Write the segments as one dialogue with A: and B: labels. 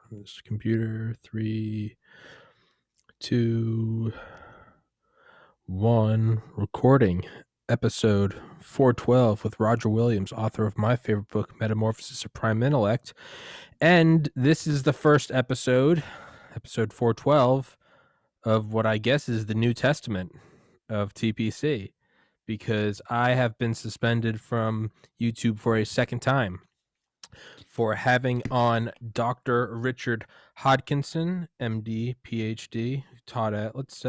A: This computer, 3, 2, 1, recording. Episode 412 with Roger Williams, author of my favorite book, Metamorphosis of Prime Intellect. And this is the first episode 412, of what I guess is the New Testament of TPC, because I have been suspended from YouTube for a second time for having on Dr. Richard Hodkinson, MD, PhD, who taught at, let's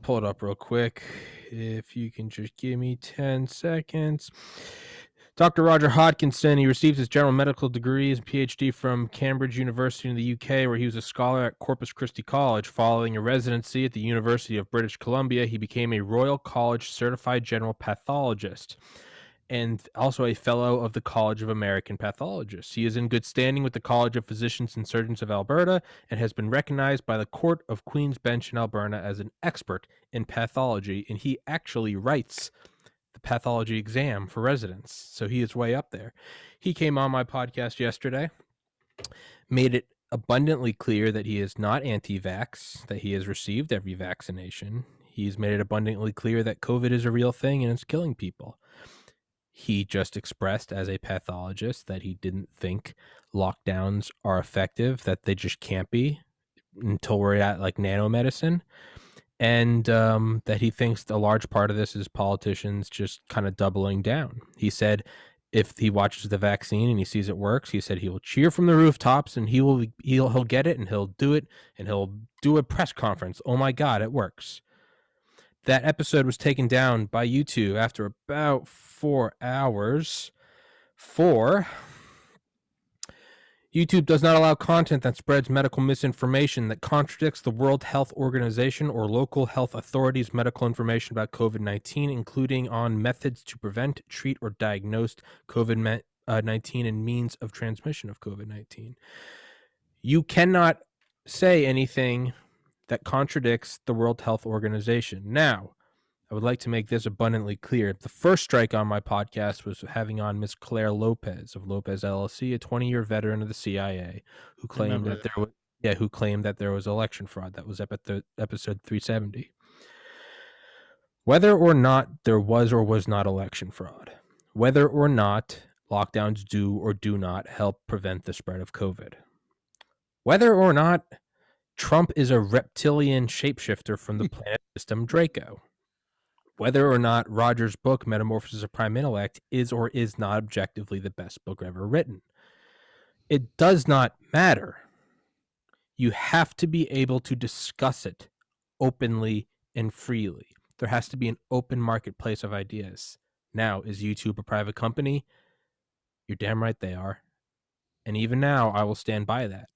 A: pull it up real quick. If you can just give me 10 seconds. Dr. Roger Hodkinson, he received his general medical degree, his PhD from Cambridge University in the UK, where he was a scholar at Corpus Christi College. Following a residency at the University of British Columbia, he became a Royal College certified general pathologist and also a fellow of the College of American Pathologists. He is in good standing with the College of Physicians and Surgeons of Alberta and has been recognized by the Court of Queen's Bench in Alberta as an expert in pathology, and he actually writes the pathology exam for residents, so he is way up there. He came on my podcast yesterday, made it abundantly clear that he is not anti-vax, that he has received every vaccination. He's made it abundantly clear that COVID is a real thing and it's killing people. He just expressed as a pathologist that he didn't think lockdowns are effective, that they just can't be until we're at like nanomedicine, and that he thinks a large part of this is politicians just kind of doubling down. He said if he watches the vaccine and he sees it works, he said he will cheer from the rooftops and he'll get it and he'll do it and he'll do a press conference. Oh my God, it works. That episode was taken down by YouTube after about 4 hours. YouTube does not allow content that spreads medical misinformation that contradicts the World Health Organization or local health authorities' medical information about COVID-19, including on methods to prevent, treat, or diagnose COVID-19 and means of transmission of COVID-19. You cannot say anything that contradicts the World Health Organization. Now, I would like to make this abundantly clear. The first strike on my podcast was having on Miss Claire Lopez of Lopez LLC, a 20-year veteran of the CIA, who claimed that there was election fraud. That was episode 370. Whether or not there was or was not election fraud, whether or not lockdowns do or do not help prevent the spread of COVID, whether or not Trump is a reptilian shapeshifter from the planet system Draco, whether or not Roger's book, Metamorphosis of Prime Intellect, is or is not objectively the best book ever written. It does not matter. You have to be able to discuss it openly and freely. There has to be an open marketplace of ideas. Now, is YouTube a private company? You're damn right they are. And even now, I will stand by that.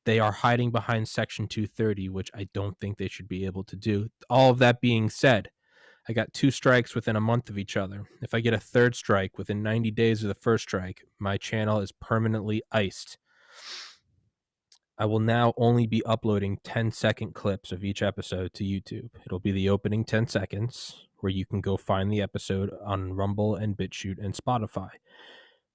A: They are hiding behind Section 230, which I don't think they should be able to do. All of that being said, I got 2 strikes within a month of each other. If I get a third strike within 90 days of the first strike, my channel is permanently iced. I will now only be uploading 10-second clips of each episode to YouTube. It'll be the opening 10 seconds where you can go find the episode on Rumble and BitChute and Spotify.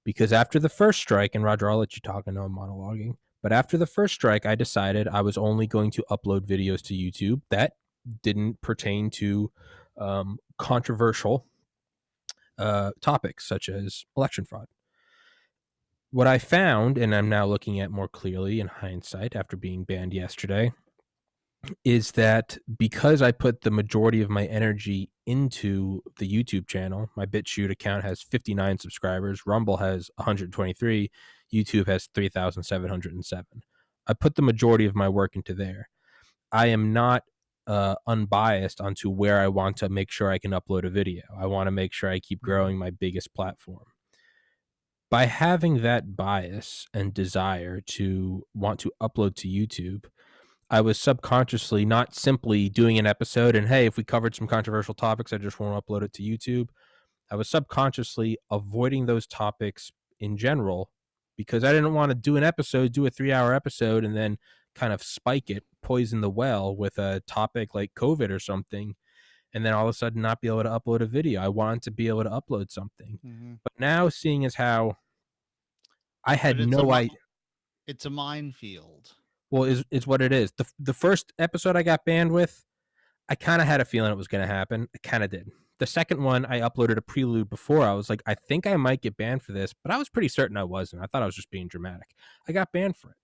A: Because after the first strike, and Roger, I'll let you talk, I know I'm monologuing, but after the first strike, I decided I was only going to upload videos to YouTube that didn't pertain to controversial topics such as election fraud. What I found, and I'm now looking at more clearly in hindsight after being banned yesterday, is that because I put the majority of my energy into the YouTube channel, my BitChute account has 59 subscribers, Rumble has 123, YouTube has 3,707. I put the majority of my work into there. I am not unbiased onto where I want to make sure I can upload a video. I want to make sure I keep growing my biggest platform. By having that bias and desire to want to upload to YouTube, I was subconsciously not simply doing an episode and, hey, if we covered some controversial topics, I just won't upload it to YouTube. I was subconsciously avoiding those topics in general because I didn't want to do an episode, do a 3-hour episode, and then kind of spike it, poison the well with a topic like COVID or something, and then all of a sudden not be able to upload a video. I wanted to be able to upload something. Mm-hmm. But now, seeing as how I had no idea.
B: It's a minefield.
A: Well, is what it is. The first episode I got banned with, I kind of had a feeling it was going to happen. I kind of did. The second one, I uploaded a prelude before. I was like, I think I might get banned for this, but I was pretty certain I wasn't. I thought I was just being dramatic. I got banned for it.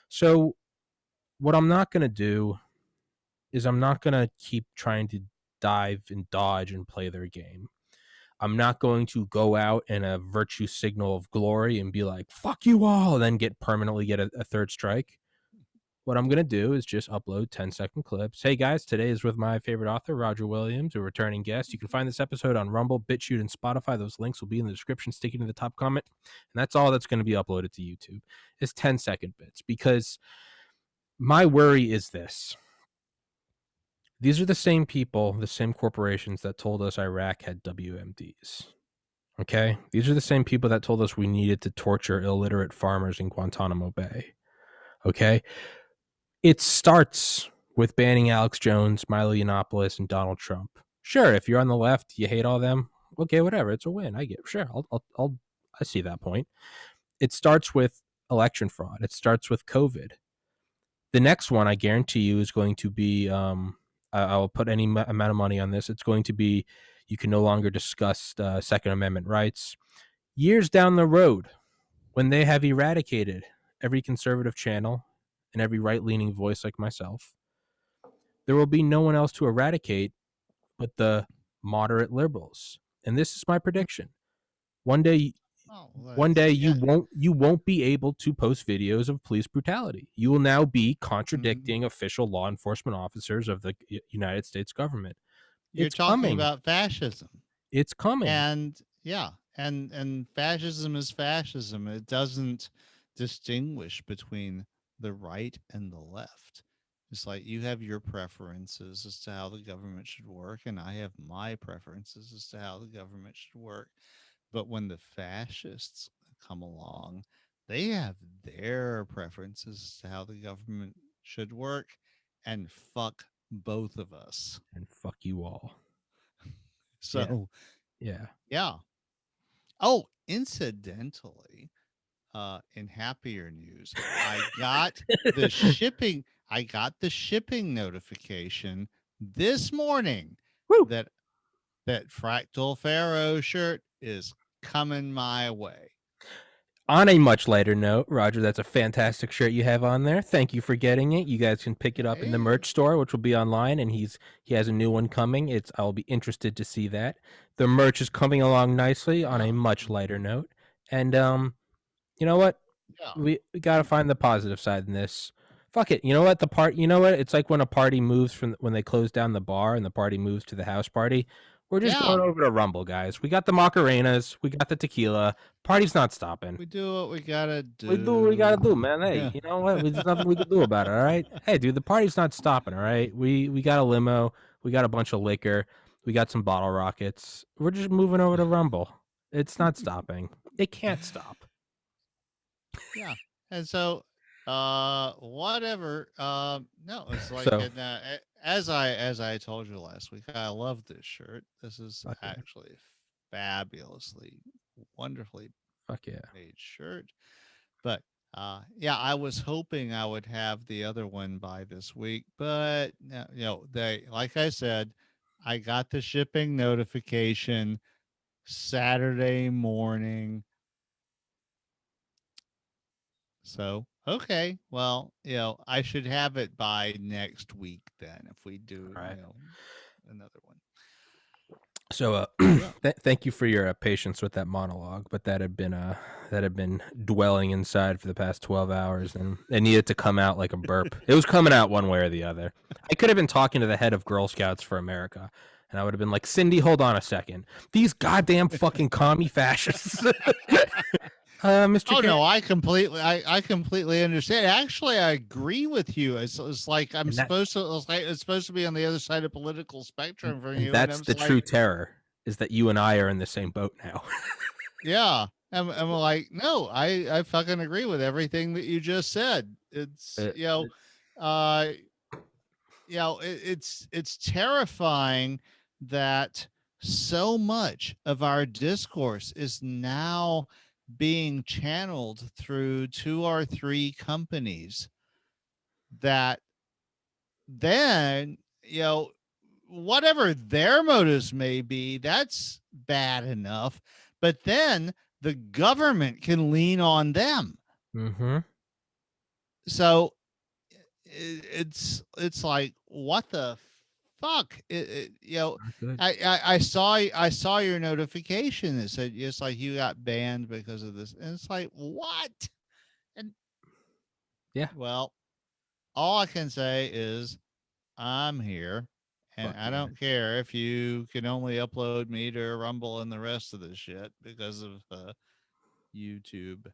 A: So what I'm not going to do is I'm not going to keep trying to dive and dodge and play their game. I'm not going to go out in a virtue signal of glory and be like, fuck you all, and then permanently get a third strike. What I'm going to do is just upload 10-second clips. Hey guys, today is with my favorite author, Roger Williams, a returning guest. You can find this episode on Rumble, BitChute, and Spotify. Those links will be in the description, sticking to the top comment. And that's all that's going to be uploaded to YouTube is 10-second bits, because my worry is this. These are the same people, the same corporations that told us Iraq had WMDs. Okay? These are the same people that told us we needed to torture illiterate farmers in Guantanamo Bay. Okay? It starts with banning Alex Jones, Milo Yiannopoulos, and Donald Trump. Sure, if you're on the left, you hate all them. Okay, whatever. It's a win. I get. Sure, I see that point. It starts with election fraud. It starts with COVID. The next one, I guarantee you, is going to be. I will put any amount of money on this. It's going to be. You can no longer discuss Second Amendment rights. Years down the road, when they have eradicated every conservative channel and every right-leaning voice like myself, there will be no one else to eradicate but the moderate liberals. And this is my prediction. One day you won't be able to post videos of police brutality. You will now be contradicting official law enforcement officers of the United States government.
B: You're talking about fascism.
A: It's coming.
B: And and fascism is fascism. It doesn't distinguish between the right and the left. It's like you have your preferences as to how the government should work, and I have my preferences as to how the government should work. But when the fascists come along, they have their preferences as to how the government should work, and fuck both of us.
A: And fuck you all.
B: So,
A: yeah.
B: Oh, incidentally, in happier news, I got the shipping notification this morning.
A: Woo!
B: that Fractal Pharaoh shirt is coming my way.
A: On a much lighter note, Roger, that's a fantastic shirt you have on there. Thank you for getting it. You guys can pick it up in the merch store, which will be online, and he has a new one coming. I'll be interested to see that. The merch is coming along nicely on a much lighter note. And you know what?
B: Yeah.
A: We got to find the positive side in this. Fuck it. You know what? It's like when a party moves from when they close down the bar and the party moves to the house party. We're just going over to Rumble, guys. We got the Macarenas. We got the tequila. Party's not stopping.
B: We do what we gotta do.
A: We do what we gotta do, man. Hey, you know what? There's nothing we can do about it, all right? Hey, dude, the party's not stopping, all right? We got a limo. We got a bunch of liquor. We got some bottle rockets. We're just moving over to Rumble. It's not stopping. It can't stop.
B: Yeah. And so whatever. No, it's like as I told you last week, I love this shirt. This is actually fabulously, wonderfully made shirt. But I was hoping I would have the other one by this week, but like I said, I got the shipping notification Saturday morning. So, okay. Well, I should have it by next week then if we do, another one.
A: So, thank you for your patience with that monologue, but that had been dwelling inside for the past 12 hours, and it needed to come out like a burp. It was coming out one way or the other. I could have been talking to the head of Girl Scouts for America, and I would have been like, Cindy, hold on a second. These goddamn fucking commie fascists. Mr.
B: No, I completely understand. Actually, I agree with you. It's like it's supposed to be on the other side of the political spectrum from you.
A: That's the true terror, is that you and I are in the same boat now.
B: Yeah. I'm like, no, I fucking agree with everything that you just said. It's it's terrifying that so much of our discourse is now being channeled through two or three companies that then, whatever their motives may be, that's bad enough. But then the government can lean on them.
A: Mm-hmm.
B: So it's like, what the fuck?
A: Not good.
B: I saw your notification that said it's like you got banned because of this, and it's like, what? And
A: Yeah.
B: well, all I can say is I'm here, and
A: Fuck
B: I
A: yeah.
B: don't care if you can only upload me to Rumble and the rest of the shit because of YouTube,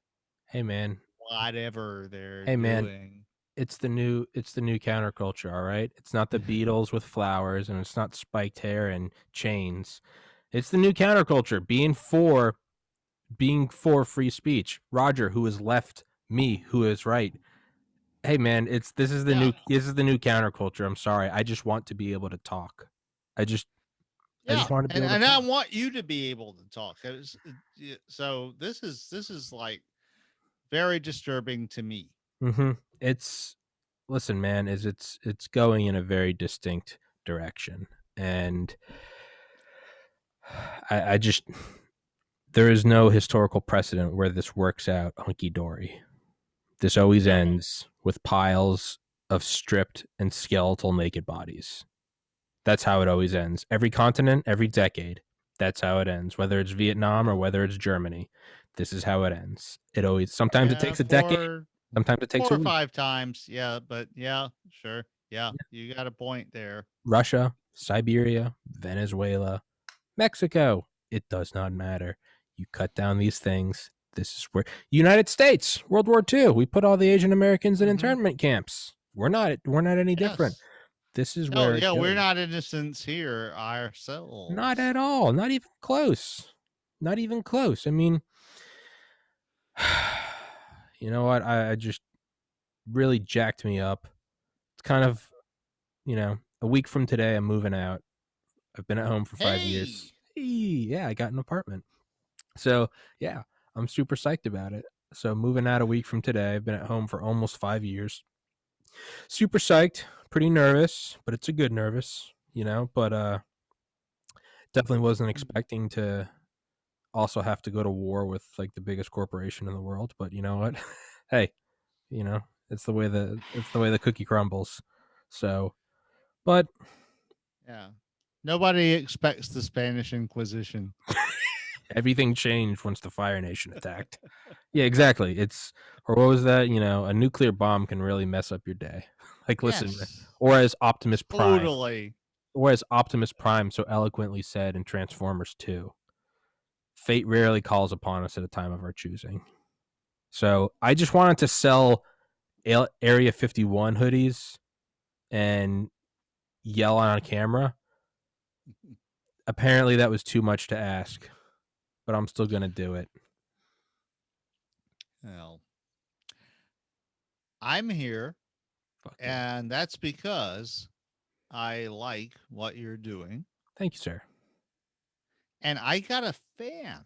A: Hey man.
B: whatever they're
A: Hey man.
B: doing.
A: It's the new counterculture, all right? It's not the Beatles with flowers and it's not spiked hair and chains. It's the new counterculture being for free speech. Roger, who is left, me, who is right. Hey man, this is the
B: Yeah,
A: new counterculture. I'm sorry. I just want to be able to talk. I just I
B: yeah,
A: just want to be
B: and
A: able to
B: and I
A: talk.
B: want you to be able to talk. So this is like very disturbing to me.
A: It's listen, man, is it's going in a very distinct direction. And I just there is no historical precedent where this works out hunky dory. This always
B: No,
A: ends with piles of stripped and skeletal naked bodies. That's how it always ends. Every continent, every decade, that's how it ends. Whether it's Vietnam or whether it's Germany, this is how it ends. It always sometimes it
B: yeah,
A: takes a decade, sometimes it takes
B: four
A: a
B: or
A: week.
B: five times. Yeah, but yeah, sure. Yeah, you got a point there.
A: Russia, Siberia, Venezuela, Mexico. It does not matter. You cut down these things. This is where United States, World War II. We put all the Asian Americans in
B: Hmm.
A: internment camps. We're not any different.
B: Yes.
A: This is
B: No,
A: where it
B: yeah, we're
A: goes.
B: not innocents here
A: Not
B: ourselves.
A: at all. Not even close. Not even close. I mean, you know what? I just really jacked me up. It's kind of, a week from today, I'm moving out. I've been at home for 5 years.
B: Hey,
A: Hey, yeah, I got an apartment. So, yeah, I'm super psyched about it. So, moving out a week from today, I've been at home for almost 5 years. Super psyched, pretty nervous, but it's a good nervous, but definitely wasn't expecting to also have to go to war with like the biggest corporation in the world. But you know what? Hey, you know, it's the way the cookie crumbles. So, but
B: yeah. Nobody expects the Spanish Inquisition.
A: everything changed once the Fire Nation attacked. Yeah, exactly. Or what was that? A nuclear bomb can really mess up your day. Like, listen,
B: Yes,
A: or as Optimus Prime,
B: totally.
A: or as Optimus Prime so eloquently said in Transformers 2, fate rarely calls upon us at a time of our choosing. So I just wanted to sell Area 51 hoodies and yell on camera. Apparently, that was too much to ask, but I'm still going to do it.
B: Well, I'm here,
A: Fuck yeah.
B: and that's because I like what you're doing.
A: Thank you, sir.
B: And I got a fan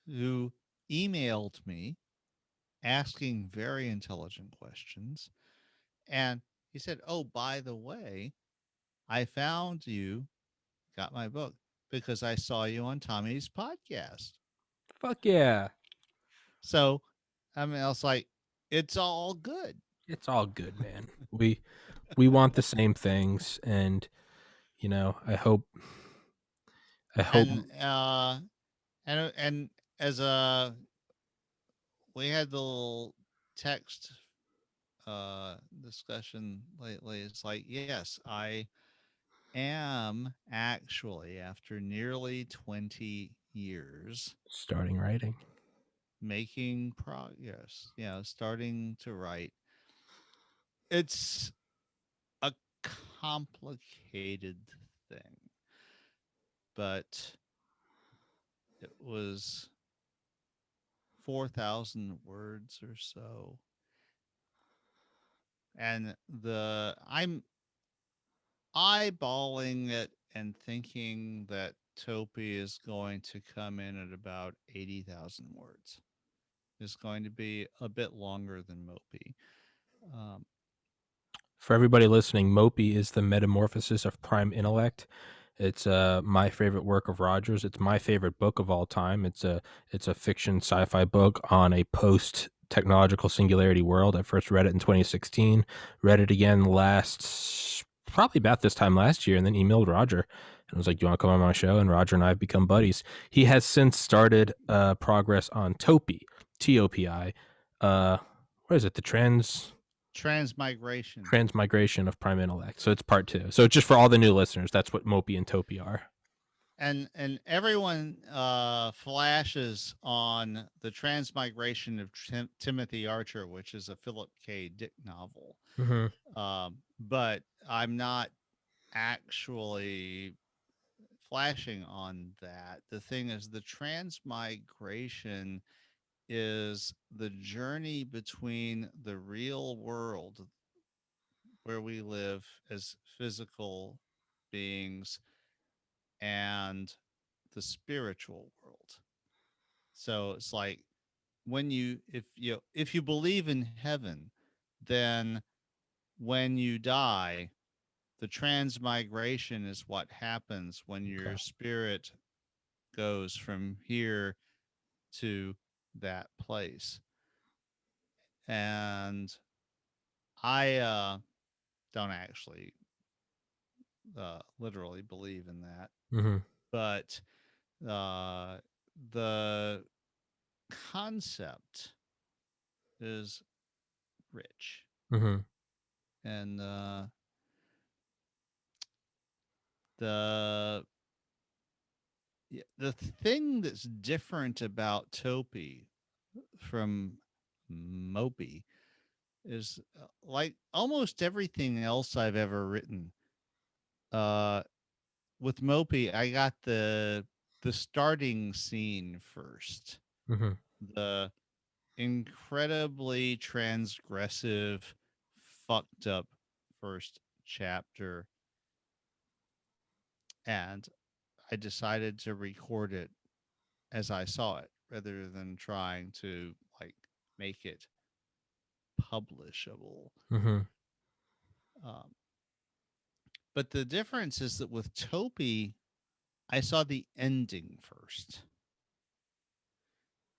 B: who emailed me asking very intelligent questions. And he said, "Oh, by the way, I found you, got my book, because I saw you on Tommy's podcast."
A: Fuck yeah.
B: So, I mean, I was like, it's all good.
A: It's all good, man. We want the same things, and I hope
B: And and as we had the little text discussion lately. It's like, yes, I am actually, after nearly 20 years,
A: starting writing.
B: making progress. Yeah, starting to write. It's a complicated thing, but it was 4,000 words or so. And I'm eyeballing it and thinking that Topi is going to come in at about 80,000 words. It's going to be a bit longer than Mopi. Um,
A: For everybody listening, Mopi is the metamorphosis of prime intellect. It's my favorite work of Rogers. It's my favorite book of all time. It's a fiction sci-fi book on a post technological singularity world. I first read it in 2016. Read it again probably about this time last year, and then emailed Roger and was like, "Do you want to come on my show?" And Roger and I have become buddies. He has since started progress on Topi, TOPI. What is it? The
B: Transmigration.
A: transmigration of prime intellect. So it's part 2. So just for all the new listeners, that's what Mopi and Topi are.
B: And everyone flashes on the Transmigration of Timothy Archer, which is a Philip K. Dick novel. But I'm not actually flashing on that. The thing is, the transmigration is the journey between the real world where we live as physical beings and the spiritual world. So it's like when if you believe in heaven, then when you die, the transmigration is what happens when your spirit goes from here to that place. And I don't actually literally believe in that,
A: Mm-hmm.
B: but uh, the concept is rich.
A: Mm-hmm.
B: And the the thing that's different about Topi from Mopi is like almost everything else I've ever written. Uh, with Mopi, I got the starting scene first.
A: Mm-hmm.
B: The incredibly transgressive, fucked up first chapter, and I decided to record it as I saw it rather than trying to like make it publishable.
A: Mm-hmm.
B: Um, but the difference is that with Topi, I saw the ending first.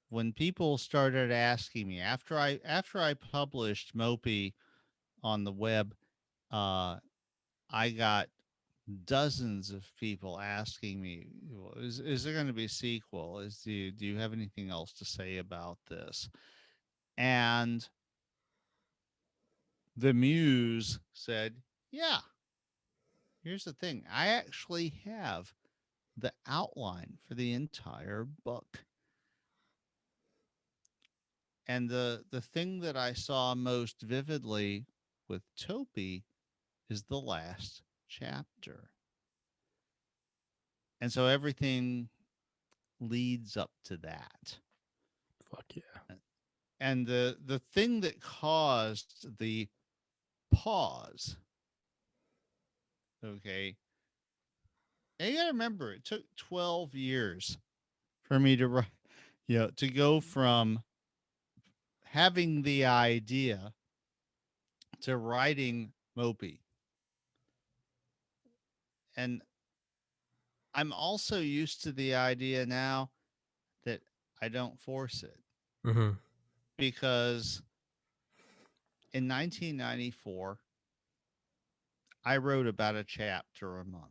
B: When people started asking me after I published Mopi on the web, uh, I got dozens of people asking me, well, is there going to be a sequel? Do you have anything else to say about this? And the muse said, yeah, here's the thing. I actually have the outline for the entire book. And the thing that I saw most vividly with Topi is the last chapter. And so everything leads up to that.
A: Fuck yeah.
B: And the thing that caused the pause, okay, and you got to remember it took 12 years for me to write, to go from having the idea to writing Mopi. And I'm also used to the idea now that I don't force it
A: Mm-hmm.
B: because in 1994, I wrote about a chapter a month.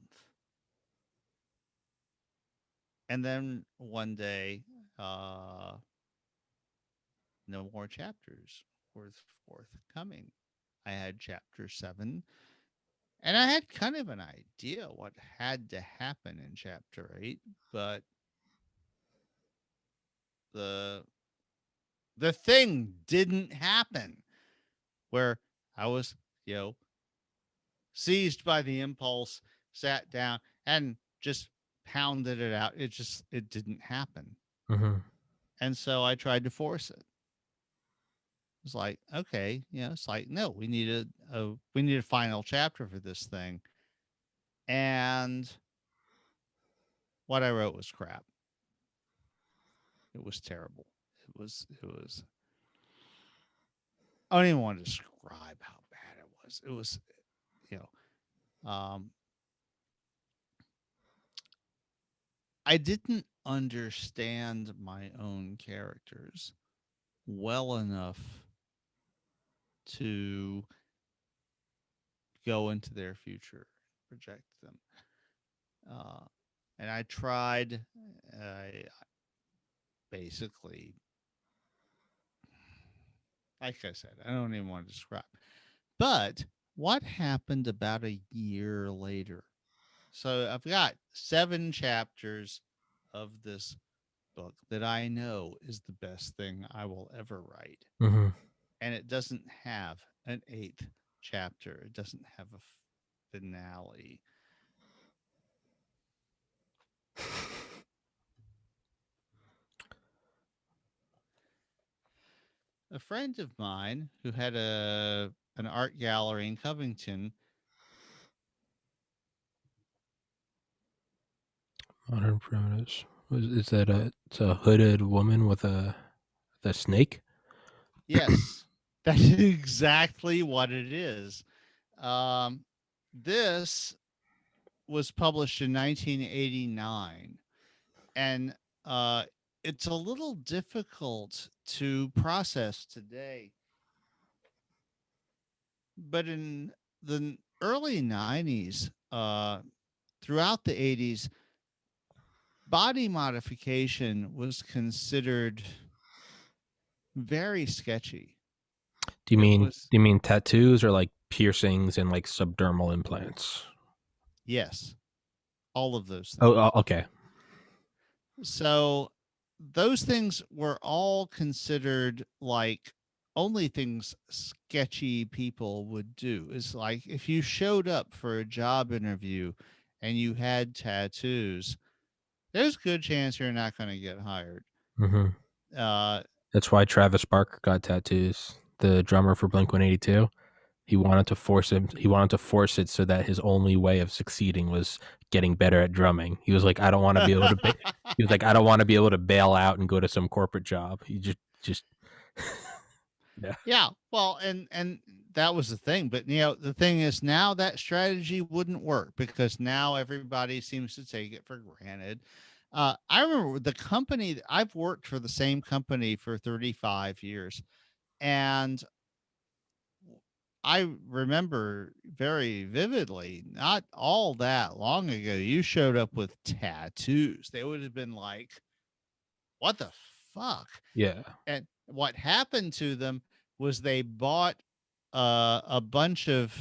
B: And then one day, uh, no more chapters were forthcoming. I had chapter 7, and I had kind of an idea what had to happen in chapter 8, but the the thing didn't happen where I was, seized by the impulse, sat down and just pounded it out. It didn't happen.
A: Mm-hmm.
B: And so I tried to force it. It's like, okay, it's like, no, we need a final chapter for this thing. And what I wrote was crap. It was terrible. It was. I don't even want to describe how bad it was. It was, you know, I didn't understand my own characters well enough to go into their future, project them. Uh, and I tried, I basically, like I said, I don't even want to describe. But what happened about a year later? So I've got 7 chapters of this book that I know is the best thing I will ever write.
A: Mm-hmm.
B: And it doesn't have an 8th chapter, it doesn't have a finale. A friend of mine who had an art gallery in Covington.
A: Modern primitives. Is that it's a hooded woman with a snake?
B: Yes, that's exactly what it is. Um, this was published in 1989, and uh, it's a little difficult to process today. But in the early 90s, throughout the 80s, body modification was considered very sketchy. It was,
A: Do you mean tattoos or like piercings and like subdermal implants?
B: yes, all of those
A: Oh,
B: things.
A: okay.
B: So those things were all considered like only things sketchy people would do. It's like if you showed up for a job interview and you had tattoos, there's a good chance you're not going to get hired.
A: Mm-hmm.
B: Uh,
A: That's why Travis Barker got tattoos. The drummer for Blink 182. He wanted to force him. He wanted to force it so that his only way of succeeding was getting better at drumming. He was like, I don't want to be able to. He was like, I don't want to be able to bail out and go to some corporate job. He just. Yeah.
B: yeah, well, and that was the thing. But the thing is, now that strategy wouldn't work because now everybody seems to take it for granted. I remember the company. I've worked for the same company for 35 years, and I remember very vividly, not all that long ago, you showed up with tattoos. They would have been like, what the fuck?
A: Yeah.
B: And what happened to them was they bought a bunch of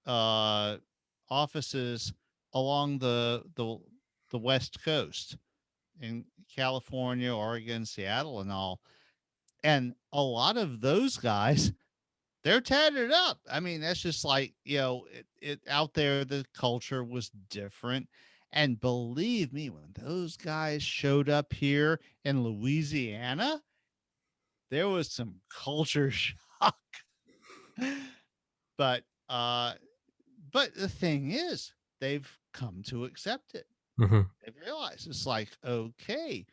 B: uh, offices along the West Coast in California, Oregon, Seattle, and all. And a lot of those guys, they're tattered up. I mean, that's just like, it out there, the culture was different. And believe me, when those guys showed up here in Louisiana, there was some culture shock. but uh but the thing is, they've come to accept it.
A: Mm-hmm.
B: They've realized it's like, okay,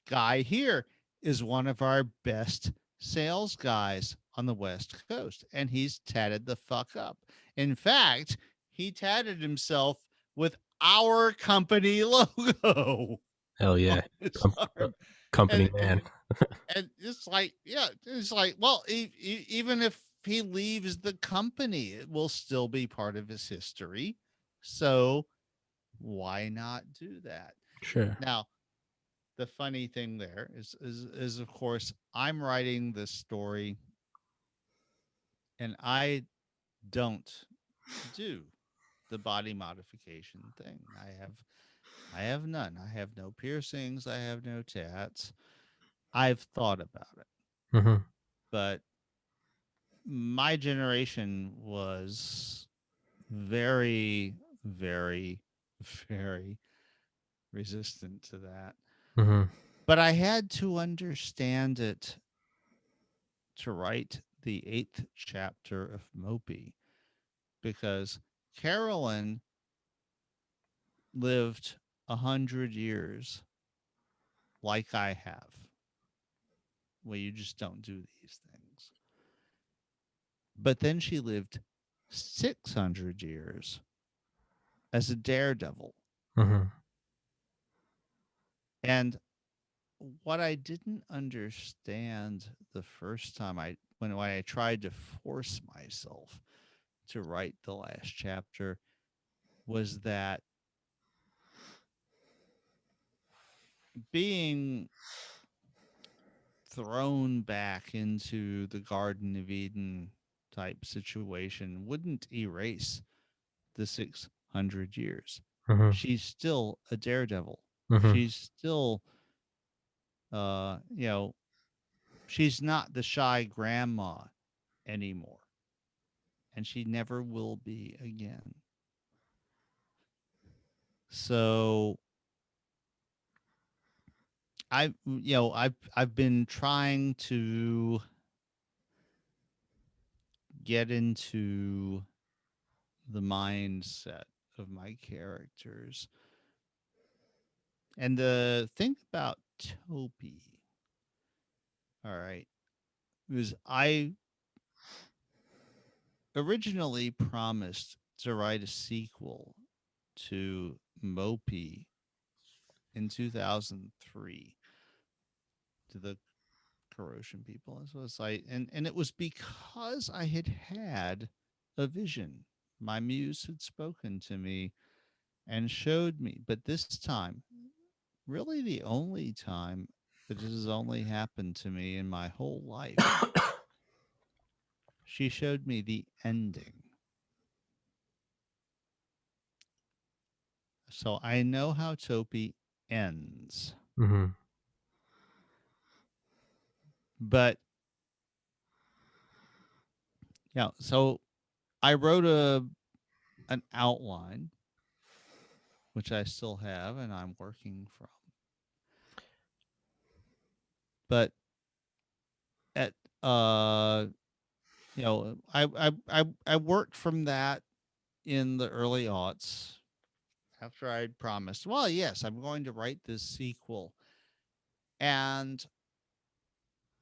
B: guy here is one of our best sales guys on the West Coast, and he's tatted the fuck up. In fact, he tatted himself with our company logo
A: Hell
B: on
A: yeah.
B: his
A: Com-
B: arm.
A: company
B: And
A: man.
B: it's like, yeah, it's like, well, even if he leaves the company, it will still be part of his history. So why not do that?
A: Sure.
B: Now, the funny thing there is of course I'm writing this story and I don't do the body modification thing. I have none. I have no piercings, I have no tats. I've thought about it,
A: Mm-hmm.
B: but my generation was very, very, very resistant to that.
A: Mm-hmm.
B: But I had to understand it to write the 8th chapter of Mopey because Carolyn lived 100 years like I have, where you just don't do these things. But then she lived 600 years as a daredevil.
A: Mm-hmm.
B: And what I didn't understand the first time when I tried to force myself to write the last chapter was that being thrown back into the Garden of Eden type situation wouldn't erase the 600 years.
A: Mm-hmm.
B: She's still a daredevil.
A: Mm-hmm.
B: She's still, you know, she's not the shy grandma anymore, and she never will be again. So I've been trying to get into the mindset of my characters. And the thing about Topi, all right, was I originally promised to write a sequel to Mopi in 2003 to the corrosion people. So it's like, and it was because I had a vision. My muse had spoken to me and showed me, but this time, really the only time that it has only happened to me in my whole life, she showed me the ending. So I know how Topi ends.
A: Mm-hmm.
B: But yeah, so I wrote an outline, which I still have and I'm working from. But at I worked from that in the early aughts after I'd promised, well, yes, I'm going to write this sequel. And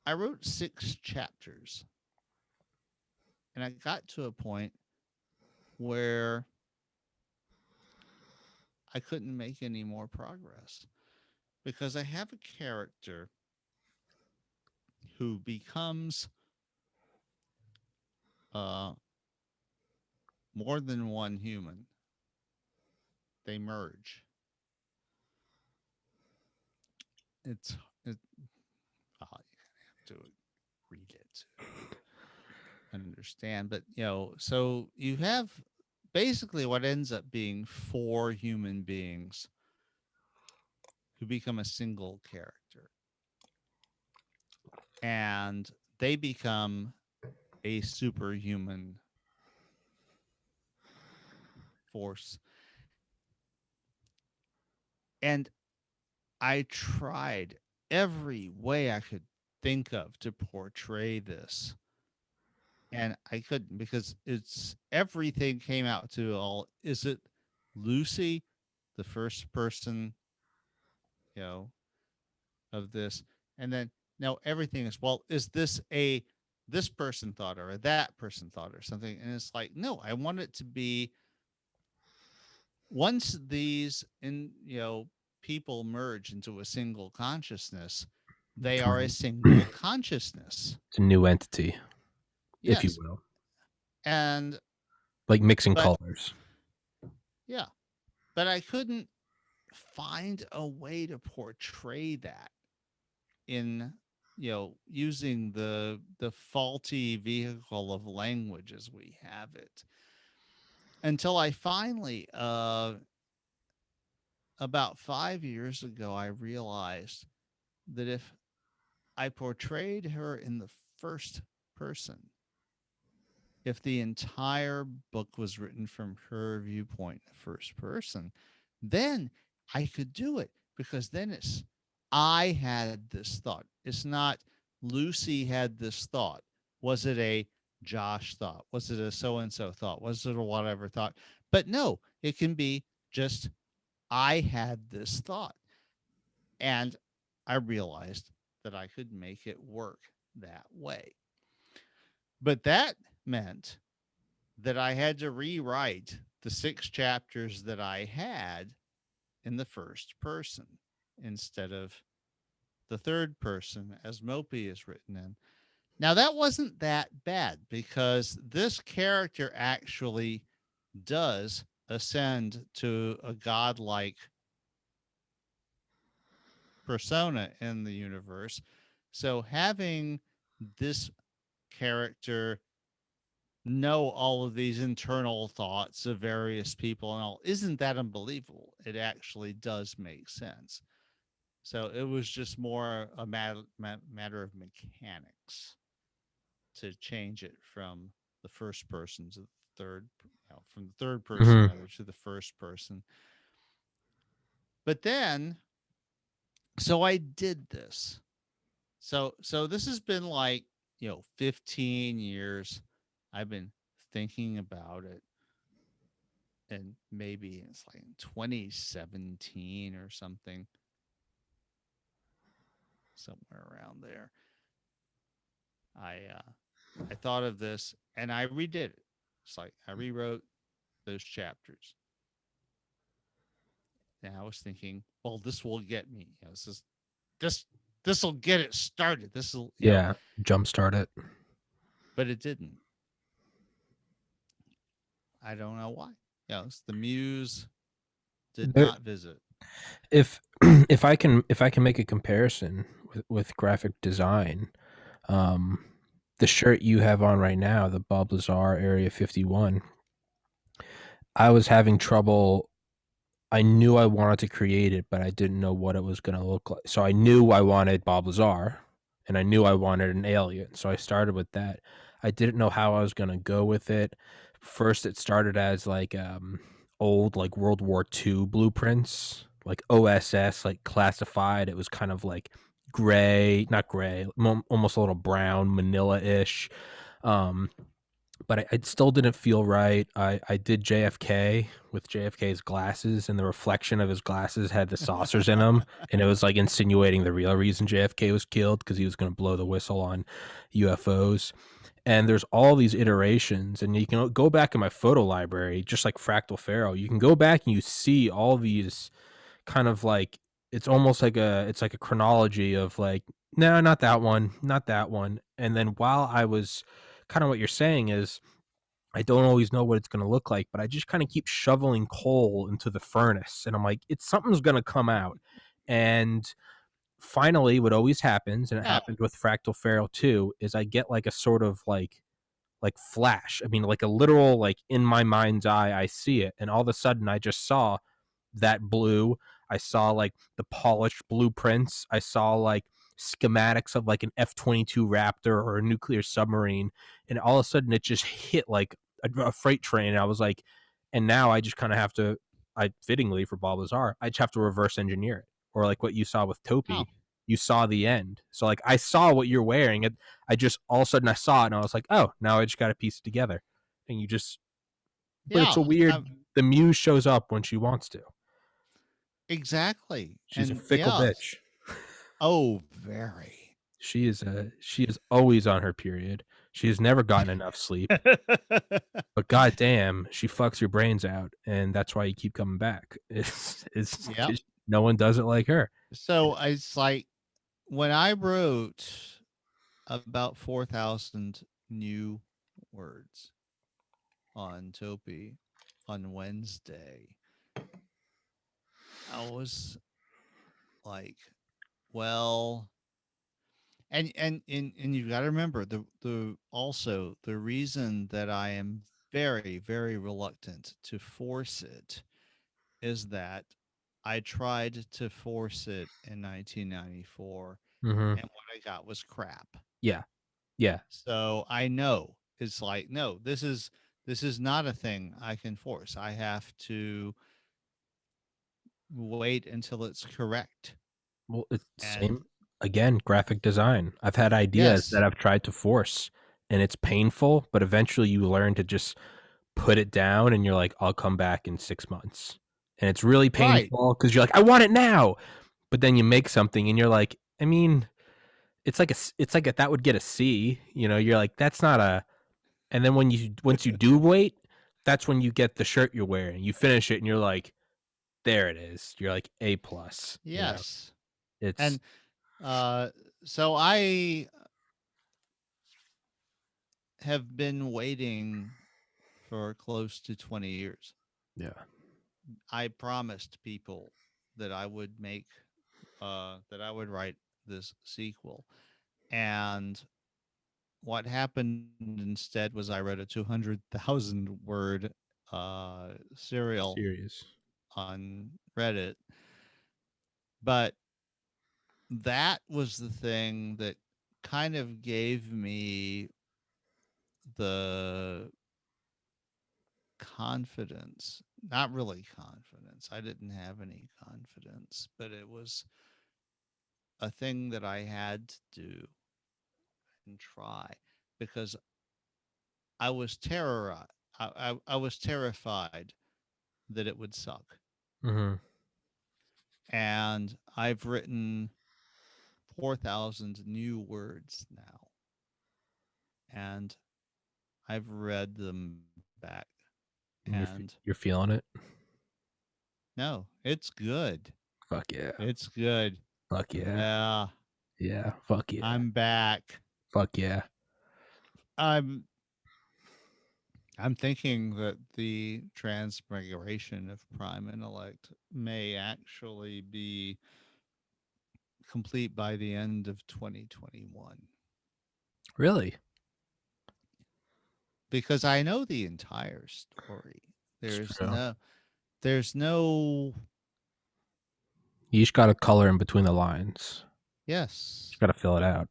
B: I wrote 6 chapters. And I got to a point where I couldn't make any more progress because I have a character who becomes uh, more than one human. They merge. It's it, you have to read it to understand. But so you have basically what ends up being 4 human beings who become a single character, and they become a superhuman force. And I tried every way I could think of to portray this. And I couldn't because it's everything came out to all, is it Lucy, the first person, you know, of this? And then now everything is, well, is this a this person thought or a that person thought or something? And it's like, no, I want it to be once these people merge into a single consciousness, they are a single consciousness.
A: It's a new entity, if you
B: Yes.
A: will,
B: And
A: like mixing
B: but
A: colors.
B: yeah, but I couldn't find a way to portray that in using the faulty vehicle of language as we have it, until I finally about 5 years ago I realized that if I portrayed her in the first person, if the entire book was written from her viewpoint, first person, then I could do it, because then it's I had this thought. It's not Lucy had this thought. Was it a Josh thought? Was it a so and so thought? Was it a whatever thought? But no, it can be just I had this thought, and I realized that I could make it work that way. But that meant that I had to rewrite the 6 chapters that I had in the first person instead of the third person as Mopey is written in. Now, that wasn't that bad because this character actually does ascend to a godlike persona in the universe. So, having this character know all of these internal thoughts of various people and all isn't that unbelievable. It actually does make sense. So it was just more a matter of mechanics to change it from the first person to the third, from the third person
A: Mhm.
B: rather to the first person. But then, so I did this. So this has been like 15 years. I've been thinking about it, and maybe it's like 2017 or something, somewhere around there. I thought of this and I redid it. It's like I rewrote those chapters. And I was thinking, well, this will get me. This this will get it started. This will,
A: Yeah, jumpstart it.
B: but it didn't. I don't know why. The muse did
A: There,
B: not visit.
A: if if I can make a comparison with graphic design, um, the shirt you have on right now, the Bob Lazar Area 51, I was having trouble. I knew I wanted to create it, but I didn't know what it was going to look like. So I knew I wanted Bob Lazar, and I knew I wanted an alien. So I started with that. I didn't know how I was going to go with it. First, it started as like old like World War II blueprints, like OSS, like classified. It was kind of like gray, not gray, almost a little brown, Manila-ish. Um, but I still didn't feel right. I did JFK with JFK's glasses, and the reflection of his glasses had the saucers in them, and it was like insinuating the real reason JFK was killed because he was going to blow the whistle on UFOs. And there's all these iterations, and you can go back in my photo library, just like Fractal Pharaoh. You can go back and you see all these kind of like it's almost like a chronology of like no, not that one, not that one. And then while I was kind of what you're saying is I don't always know what it's going to look like, but I just kind of keep shoveling coal into the furnace, and I'm like, it's something's going to come out. And finally, what always happens, and it
B: No.
A: happened with Fractal Pharaoh too, is I get like a sort of like flash. I mean, like a literal like in my mind's eye, I see it, and all of a sudden, I just saw that blue. I saw like the polished blueprints. I saw like schematics of like an F-22 Raptor or a nuclear submarine, and all of a sudden it just hit like a freight train. And I was like, and now I just kind of have to, I fittingly for Bob Lazar, I just have to reverse engineer it, or like what you saw with
B: No.
A: Topi. You saw the end. So like I saw what you're wearing. I just all of a sudden I saw it and I was like, oh, now I just got to piece it together. And you just, but it's
B: Yeah.
A: a weird. The muse shows up when she wants to.
B: Exactly.
A: She's a
B: And
A: fickle
B: yeah.
A: bitch.
B: Oh, very.
A: She is always on her period. She has never gotten enough sleep. But goddamn, she fucks your brains out, and that's why you keep coming back. It's
B: Yep.
A: no one does it like her.
B: So it's like when I wrote about 4,000 new words on Topi on Wednesday, I was like, well, and you got to remember the also the reason that I am very very reluctant to force it is that I tried to force it in 1994
A: Mm-hmm.
B: and what I got was crap.
A: Yeah, yeah.
B: So I know it's like, no, this is not a thing I can force. I have to wait until it's correct.
A: Well, it's
B: And
A: same again. Graphic design. I've had ideas that
B: yes,
A: I've tried to force, and it's painful. But eventually, you learn to just put it down, and you're like, I'll come back in 6 months. and it's really
B: Right.
A: painful because you're like, I want it now, but then you make something and you're like, I mean, it's like that would get a C. You're like, that's not a. And then once you do wait, that's when you get the shirt you're wearing. You finish it and you're like, there it is. You're like A plus.
B: Yes.
A: It's
B: And uh, so I have been waiting for close to 20 years.
A: yeah.
B: I promised people that I would that I would write this sequel. And what happened instead was I wrote a 200,000 word serial
A: Serious.
B: on Reddit. But that was the thing that kind of gave me the confidence. Not really confidence. I didn't have any confidence, but it was a thing that I had to do and try because I was terrorized. I was terrified that it would suck.
A: Mm-hmm.
B: And I've written 4,000 new words now, and I've read them back. And
A: You're feeling it.
B: no, it's good.
A: Fuck yeah.
B: It's good.
A: Fuck yeah.
B: Yeah,
A: Yeah. Fuck yeah.
B: I'm back.
A: Fuck yeah.
B: I'm I'm thinking that the transmigration of Prime Intellect may actually be complete by the end of 2021
A: Really?
B: because I know the entire story.
A: It's
B: There's
A: true.
B: no there's no
A: You just got to color in between the lines.
B: yes.
A: Just got to fill it out.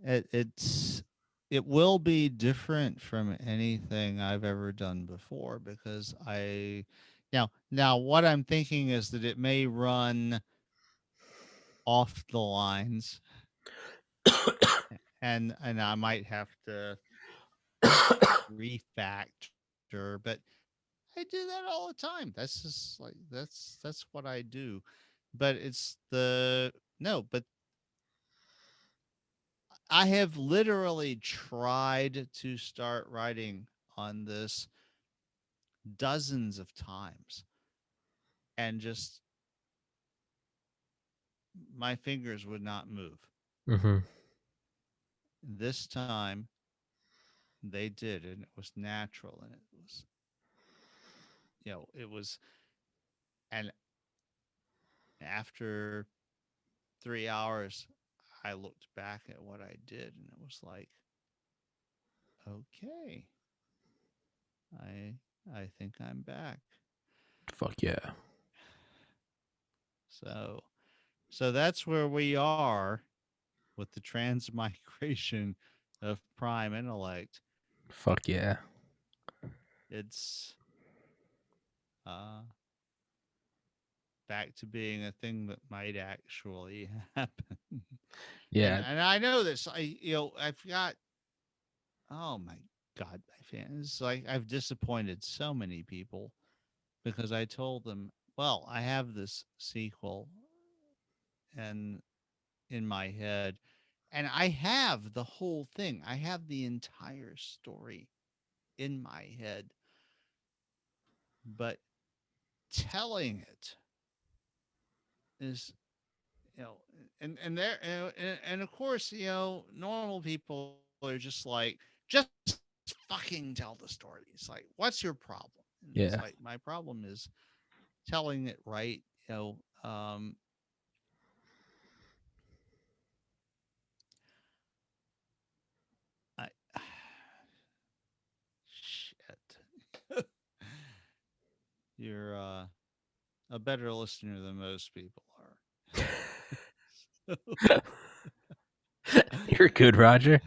B: It's it will be different from anything I've ever done before because I now what I'm thinking is that it may run off the lines and I might have to refactor, but I do that all the time. That's just like that's what I do. But it's the no, but I have literally tried to start writing on this dozens of times and just my fingers would not move.
A: Mm-hmm.
B: This time they did, and it was natural, and it was, it was, and after 3 hours, I looked back at what I did, and it was like, okay, I, I think I'm back.
A: Fuck yeah.
B: So, so that's where we are with the transmigration of prime intellect.
A: Fuck yeah.
B: It's uh, back to being a thing that might actually happen. and
A: Yeah.
B: and I know this. I've got oh my god, my fans. Like I've disappointed so many people because I told them, well, I have this sequel and in my head, and I have the whole thing. I have the entire story in my head, but telling it is and there and of course normal people are just like just fucking tell the story. It's like what's your problem? And it's
A: Yeah.
B: like my problem is telling it right. I shit. You're a better listener than most people are.
A: You're good, Roger.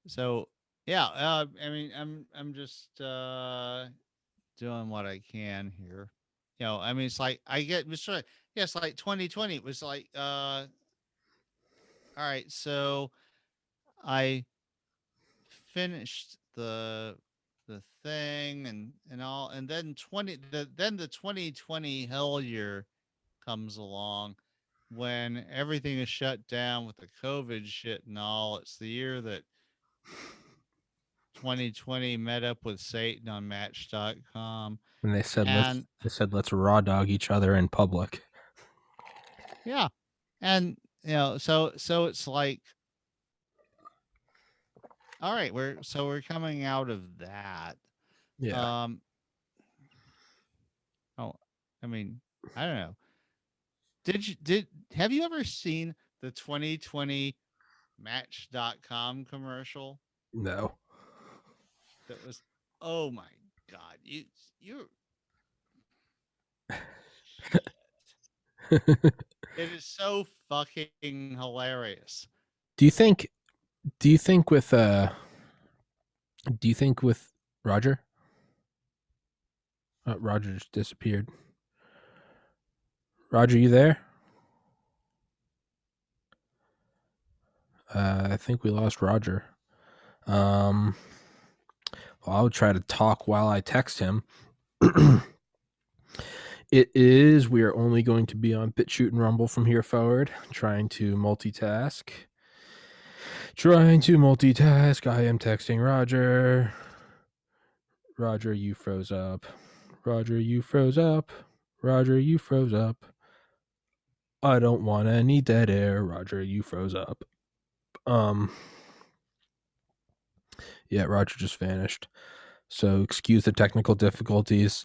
B: So yeah, I mean, I'm just doing what I can here. I mean, it's like I get it's right. Yes, like 2020. It was like, all right, so I finished the the thing and all, and then the 2020 hell year comes along when everything is shut down with the COVID shit and all. It's the year that 2020 met up with Satan on Match.com,
A: And
B: and
A: they said let's raw dog each other in public.
B: yeah, and so it's like, all right, we're coming out of that.
A: Yeah.
B: Um, oh, I mean, I don't know. Did have you ever seen the 2020 Match.com commercial?
A: No.
B: That was, oh my god, you it is so fucking hilarious.
A: do you think do you think with do you think with Roger? Roger just disappeared. Roger, you there? I think we lost Roger. Well, I'll try to talk while I text him. It is, we are only going to be on BitChute and Rumble from here forward, trying to multitask. I am texting Roger. Roger, you froze up. Roger, you froze up. Roger, you froze up. I don't want any dead air. Roger, you froze up. Yeah, Roger just vanished. So excuse the technical difficulties.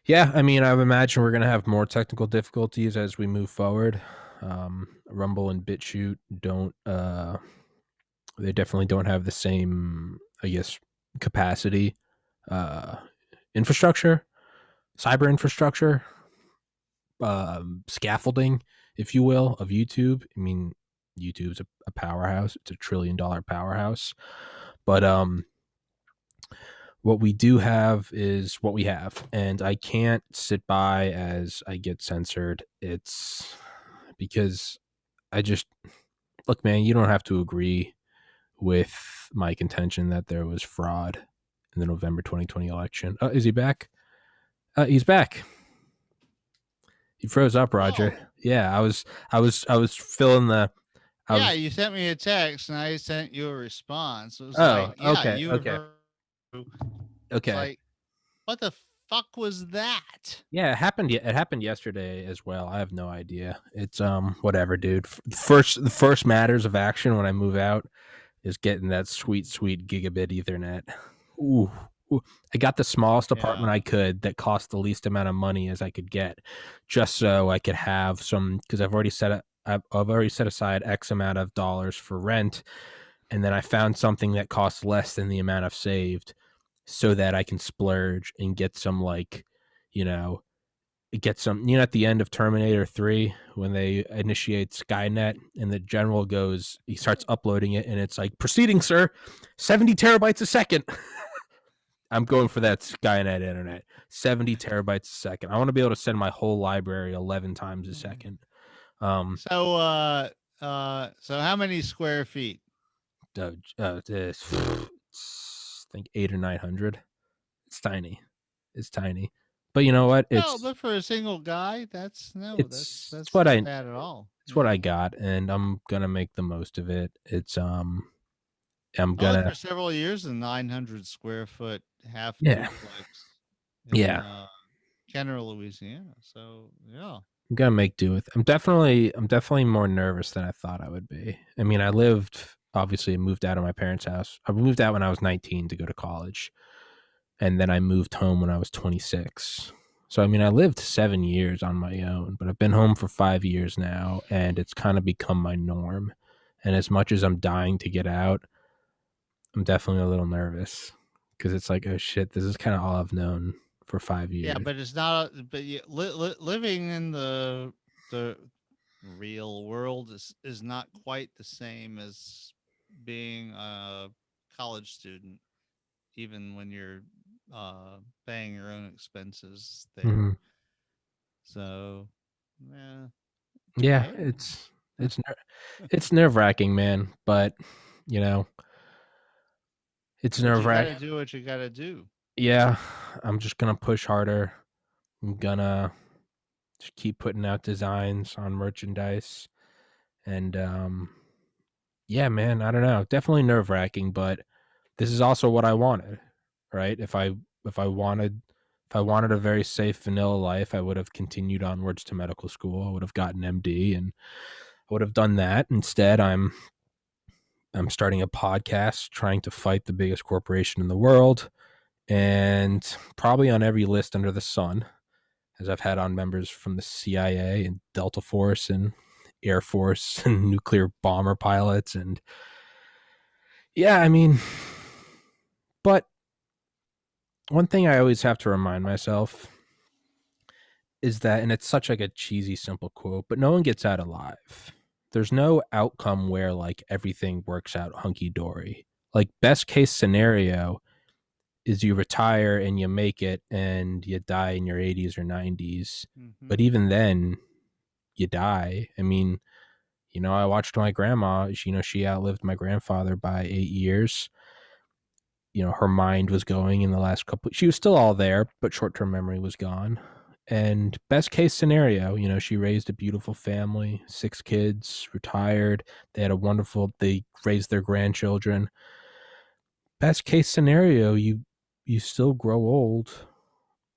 A: Yeah, I mean, I would imagine we're going to have more technical difficulties as we move forward. Rumble and BitChute don't, they definitely don't have the same, I guess, capacity, uh, infrastructure, cyber infrastructure, scaffolding, if you will, of YouTube. I mean, YouTube's a powerhouse. It's $1 trillion powerhouse. But what we do have is what we have, and I can't sit by as I get censored. It's because I just look, man, you don't have to agree with my contention that there was fraud in the November 2020 election. Is he back? He's back. He froze up, Roger.
B: Oh,
A: Yeah, I was filling the. I
B: yeah,
A: was.
B: you sent me a text and I sent you a response. It was
A: Oh,
B: like, yeah,
A: okay,
B: you
A: okay,
B: heard. It's
A: okay.
B: like, what the fuck was that?
A: Yeah, it happened. It happened yesterday as well. I have no idea. It's whatever, dude. The first matters of action when I move out is getting that sweet, sweet gigabit Ethernet. Ooh, ooh. I got the smallest
B: Yeah.
A: apartment I could that cost the least amount of money as I could get, just so I could have some, because I've already set aside X amount of dollars for rent, and then I found something that costs less than the amount I've saved, so that I can splurge and get some, like, you know, get some, at the end of Terminator 3 when they initiate Skynet and the general goes, he starts uploading it and it's like, proceeding, sir, 70 terabytes a second. I'm going for that Skynet internet, 70 terabytes a second. I want to be able to send my whole library 11 times a second. um
B: So how many square feet?
A: this, I think 8 or 900. It's tiny. It's tiny, but you know what,
B: No, but for a single guy, that's no, that's
A: it's
B: that's
A: what
B: not
A: I
B: bad at all.
A: it's what I
B: Yeah.
A: got, and I'm gonna make the most of it. I'm
B: I lived for
A: gonna,
B: several years in a 900 square foot half
A: yeah,
B: duplex in
A: yeah.
B: Kenner, Louisiana. So yeah.
A: I'm gonna make do with. I'm definitely more nervous than I thought I would be. I mean, I moved out of my parents' house. I moved out when I was 19 to go to college, and then I moved home when I was 26. So I mean, I lived 7 years on my own, but I've been home for 5 years now, and it's kind of become my norm. And as much as I'm dying to get out, I'm definitely a little nervous because it's like, oh shit, this is kind of all I've known for five
B: Yeah,
A: years.
B: but it's not. But living in the real world is not quite the same as being a college student, even when you're paying your own expenses there.
A: Mhm.
B: So, yeah,
A: Yeah,
B: hey,
A: it's it's nerve wracking, man. But you know, it's
B: but
A: nerve
B: you got to
A: wracking.
B: do what you got to do.
A: Yeah, I'm just gonna push harder. I'm gonna just keep putting out designs on merchandise, and yeah, man, I don't know. Definitely nerve wracking, but this is also what I wanted, right? If I wanted if I wanted a very safe vanilla life, I would have continued onwards to medical school. I would have gotten MD, and I would have done that. Instead, I'm starting a podcast trying to fight the biggest corporation in the world, and probably on every list under the sun, as I've had on members from the CIA and Delta Force and Air Force and nuclear bomber pilots. And yeah, I mean, but one thing I always have to remind myself is that, and it's such like a cheesy, simple quote, but no one gets out alive. There's no outcome where like everything works out hunky dory. Like, best case scenario is you retire and you make it and you die in your 80s or 90s.
B: Mm-hmm.
A: But even then, you die. I mean, I watched my grandma, she outlived my grandfather by 8 years. Her mind was going in the last couple, she was still all there, but short-term memory was gone. And best case scenario, she raised a beautiful family, 6 kids, retired. They raised their grandchildren. Best case scenario, you still grow old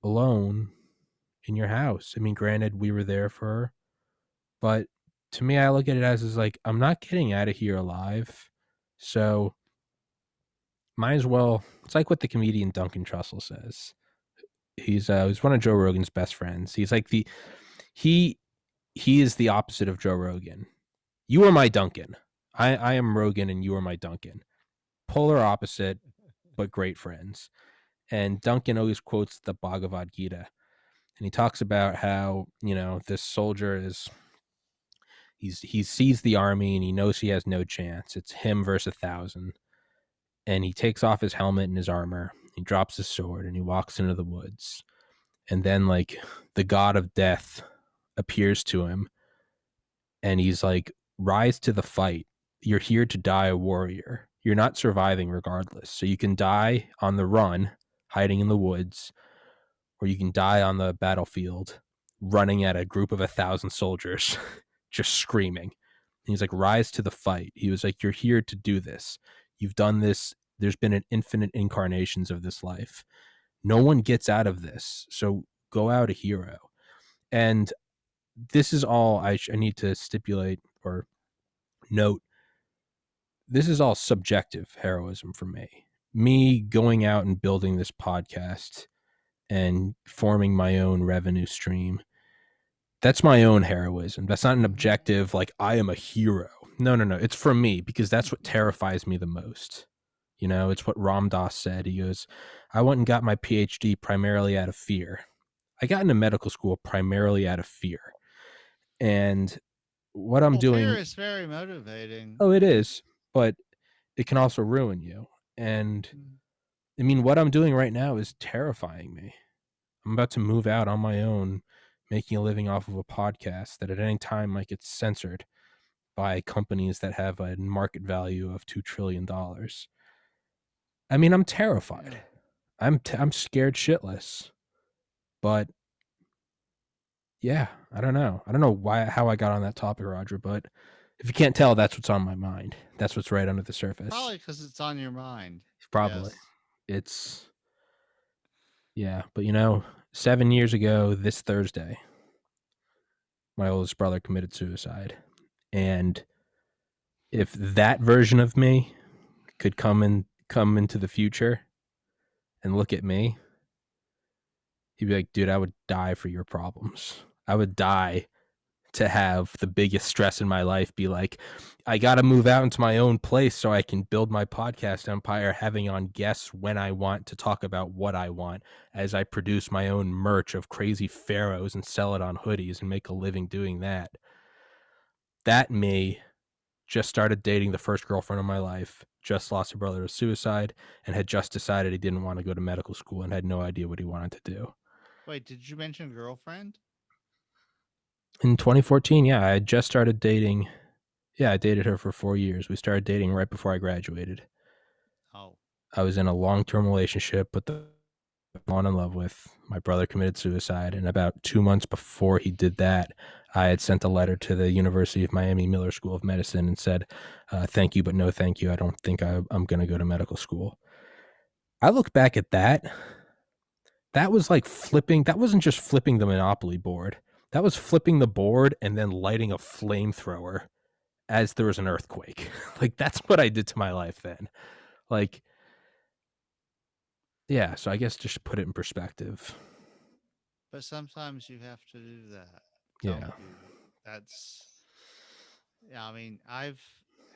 A: alone in your house. I mean, granted, we were there for her, but to me, I look at it as is like, I'm not getting out of here alive. So might as well. It's like what the comedian Duncan Trussell says. He's one of Joe Rogan's best friends. He's like he he is the opposite of Joe Rogan. You are my Duncan. I am Rogan and you are my Duncan. Polar opposite, but great friends. And Duncan always quotes the Bhagavad Gita. And he talks about how, this soldier he sees the army and he knows he has no chance. It's him versus 1,000. And he takes off his helmet and his armor. He drops his sword and he walks into the woods. And then like the god of death appears to him and he's like, rise to the fight. You're here to die a warrior. You're not surviving regardless. So you can die on the run, hiding in the woods, or you can die on the battlefield, running at a group of 1,000 soldiers, just screaming. And he's like, rise to the fight. He was like, you're here to do this. You've done this. There's been an infinite incarnations of this life. No one gets out of this. So go out a hero. And this is all I need to stipulate or note. This is all subjective heroism for me. Me going out and building this podcast and forming my own revenue stream. That's my own heroism. That's not an objective, like I am a hero. No. It's for me because that's what terrifies me the most. It's what Ram Dass said. He goes, I went and got my PhD primarily out of fear. I got into medical school primarily out of fear. And what I'm
B: Well, fear
A: doing,
B: is very motivating.
A: oh, it is, but it can also ruin you. And
B: Mm.
A: I mean, what I'm doing right now is terrifying me. I'm about to move out on my own, making a living off of a podcast that at any time might get censored by companies that have a market value of $2 trillion. I mean, I'm terrified.
B: Yeah.
A: I'm scared shitless. But yeah, I don't know. I don't know how I got on that topic, Roger, but if you can't tell, that's what's on my mind. That's what's right under the surface.
B: Probably because it's on your mind.
A: Probably.
B: Yes.
A: It's yeah, but 7 years ago this Thursday, my oldest brother committed suicide. And if that version of me could come into the future and look at me, he'd be like, dude, I would die for your problems. I would die to have the biggest stress in my life be like, I got to move out into my own place so I can build my podcast empire, having on guests when I want to talk about what I want, as I produce my own merch of crazy pharaohs and sell it on hoodies and make a living doing that. That me just started dating the first girlfriend of my life, just lost a brother to suicide, and had just decided he didn't want to go to medical school and had no idea what he wanted to do.
B: Wait, did you mention girlfriend?
A: In 2014, yeah, I had just started dating. Yeah, I dated her for 4 years. We started dating right before I graduated.
B: Oh.
A: I was in a long-term relationship, but the fallen in love with. My brother committed suicide, and about 2 months before he did that, I had sent a letter to the University of Miami Miller School of Medicine and said, thank you, but no thank you. I don't think I'm going to go to medical school. I look back at that. That was like flipping. That wasn't just flipping the Monopoly board. That was flipping the board and then lighting a flamethrower as there was an earthquake. Like, that's what I did to my life then. Like, yeah, so I guess just put it in perspective.
B: But sometimes you have to do that, don't
A: Yeah.
B: you? That's, yeah, I mean, I've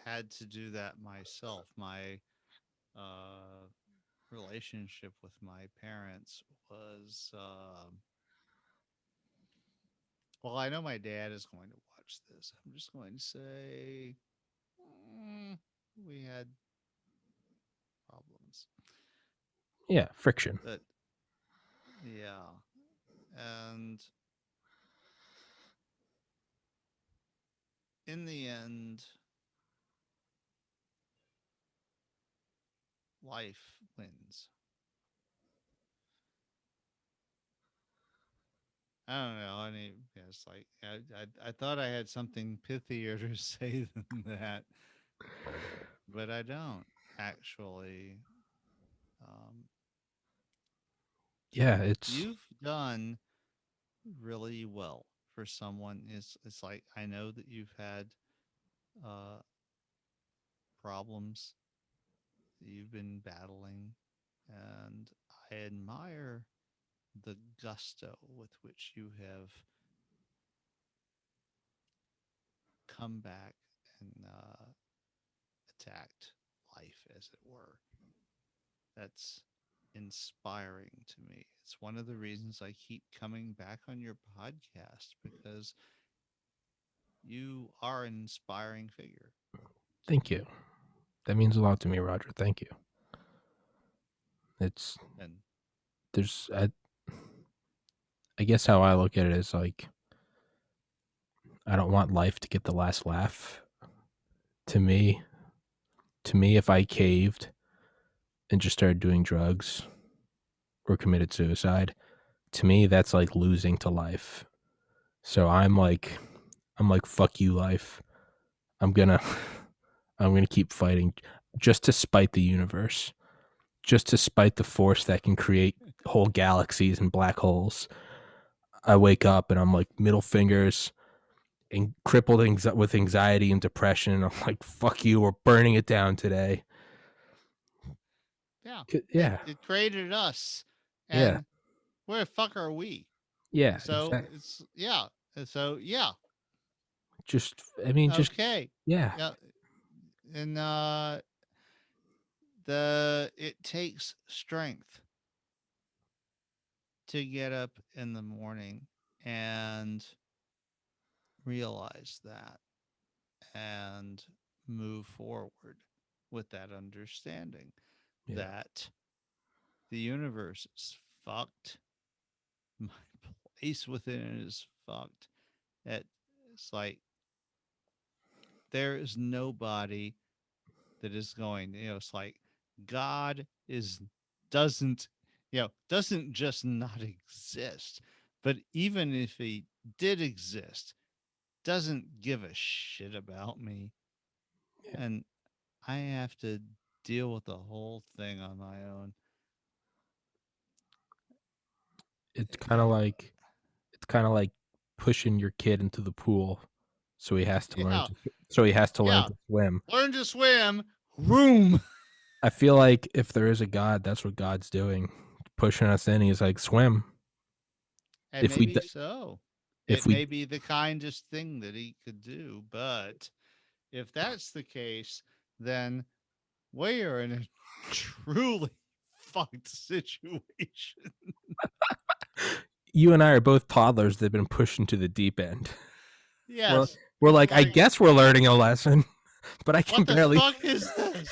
B: had to do that myself. My uh, relationship with my parents was, well, I know my dad is going to watch this. I'm just going to say we had problems.
A: Yeah, friction.
B: But yeah. And in the end, life wins. I don't know. I mean, yeah, it's like I thought I had something pithier to say than that, but I don't actually. Um,
A: Yeah, it's
B: you've done really well for someone. It's like I know that you've had uh, problems that you've been battling, and I admire the gusto with which you have come back and attacked life, as it were. That's inspiring to me. It's one of the reasons I keep coming back on your podcast because you are an inspiring figure to
A: thank
B: me.
A: you. That means a lot to me, Roger. Thank you. It's
B: And
A: there's I guess how I look at it is like I don't want life to get the last laugh. To me, if I caved and just started doing drugs or committed suicide, to me that's like losing to life. So I'm like fuck you life. I'm gonna I'm gonna keep fighting just to spite the universe, just to spite the force that can create whole galaxies and black holes. I wake up and I'm like middle fingers and crippled with anxiety and depression. I'm like, fuck you, we're burning it down today.
B: yeah,
A: Yeah,
B: it created us.
A: yeah,
B: And where the fuck are we?
A: yeah,
B: So
A: exactly.
B: it's, yeah. So, yeah.
A: Just, I mean, just,
B: Okay.
A: yeah,
B: Yeah. And the it takes strength to get up in the morning and realize that and move forward with that understanding
A: yeah,
B: that the universe is fucked. My place within it is fucked. That it's like there is nobody that is going, it's like God is doesn't, doesn't just not exist, but even if he did exist, doesn't give a shit about me.
A: yeah.
B: And I have to deal with the whole thing on my own.
A: It's kind of like, it's kind of like pushing your kid into the pool, so he has to learn
B: Yeah,
A: to, so he has to learn
B: yeah.
A: to swim.
B: Learn to swim. Room.
A: I feel like if there is a God, that's what God's doing, pushing us in. He's like, swim.
B: And
A: If we,
B: maybe so. It
A: if we,
B: may be the kindest thing that he could do. But if that's the case, then we are in a truly fucked situation.
A: you and I are both toddlers that've been pushed into the deep end. We're,
B: Yes.
A: we're
B: It's
A: like, I
B: like,
A: guess we're learning a lesson, but I can
B: what the
A: barely.
B: fuck is this?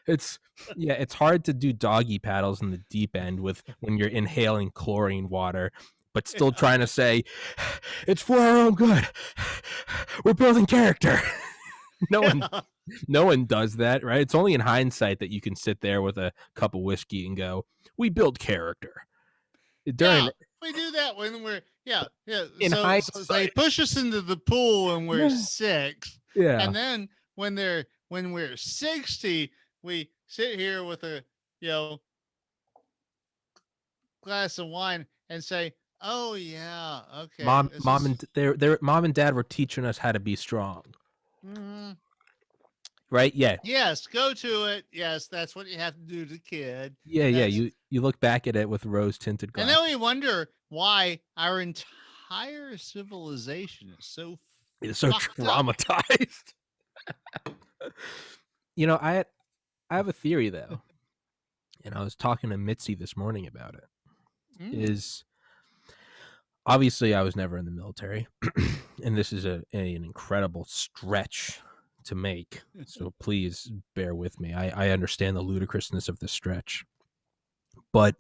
A: It's yeah, it's hard to do doggy paddles in the deep end with when you're inhaling chlorine water, but still
B: Yeah.
A: trying to say it's for our own good. We're building character. No one,
B: Yeah.
A: No one does that, right? It's only in hindsight that you can sit there with a cup of whiskey and go, "We build character." During
B: Yeah, we do that when we're yeah.
A: in
B: So they
A: hindsight,
B: push us into the pool when we're
A: yeah,
B: 6,
A: yeah.
B: and then when we're 60, we sit here with a you know glass of wine and say, "Oh yeah, okay, this is."
A: Mom and dad were teaching us how to be strong,
B: Mhm.
A: right? Yeah,
B: Yes, go to it. Yes, that's what you have to do to the kid.
A: yeah.
B: That's
A: You look back at it with rose tinted
B: and
A: glasses.
B: then we wonder why our entire civilization is so
A: It's so
B: fucked up.
A: traumatized. I have a theory though, and I was talking to Mitzi this morning about it.
B: Mm.
A: Is obviously I was never in the military, and this is an incredible stretch to make. So please bear with me. I understand the ludicrousness of this stretch, but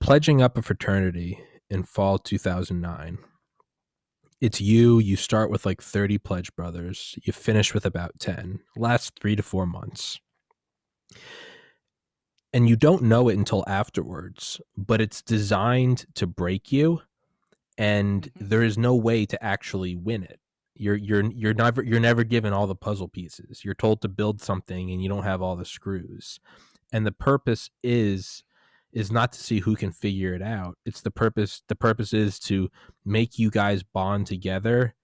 A: pledging up a fraternity in fall 2009, it's you start with like 30 pledge brothers, you finish with about 10, lasts 3 to 4 months, and you don't know it until afterwards, but it's designed to break you, and
B: Mhm.
A: there is no way to actually win it. You're never given all the puzzle pieces. You're told to build something and you don't have all the screws. And the purpose is not to see who can figure it out. It's the purpose is to make you guys bond together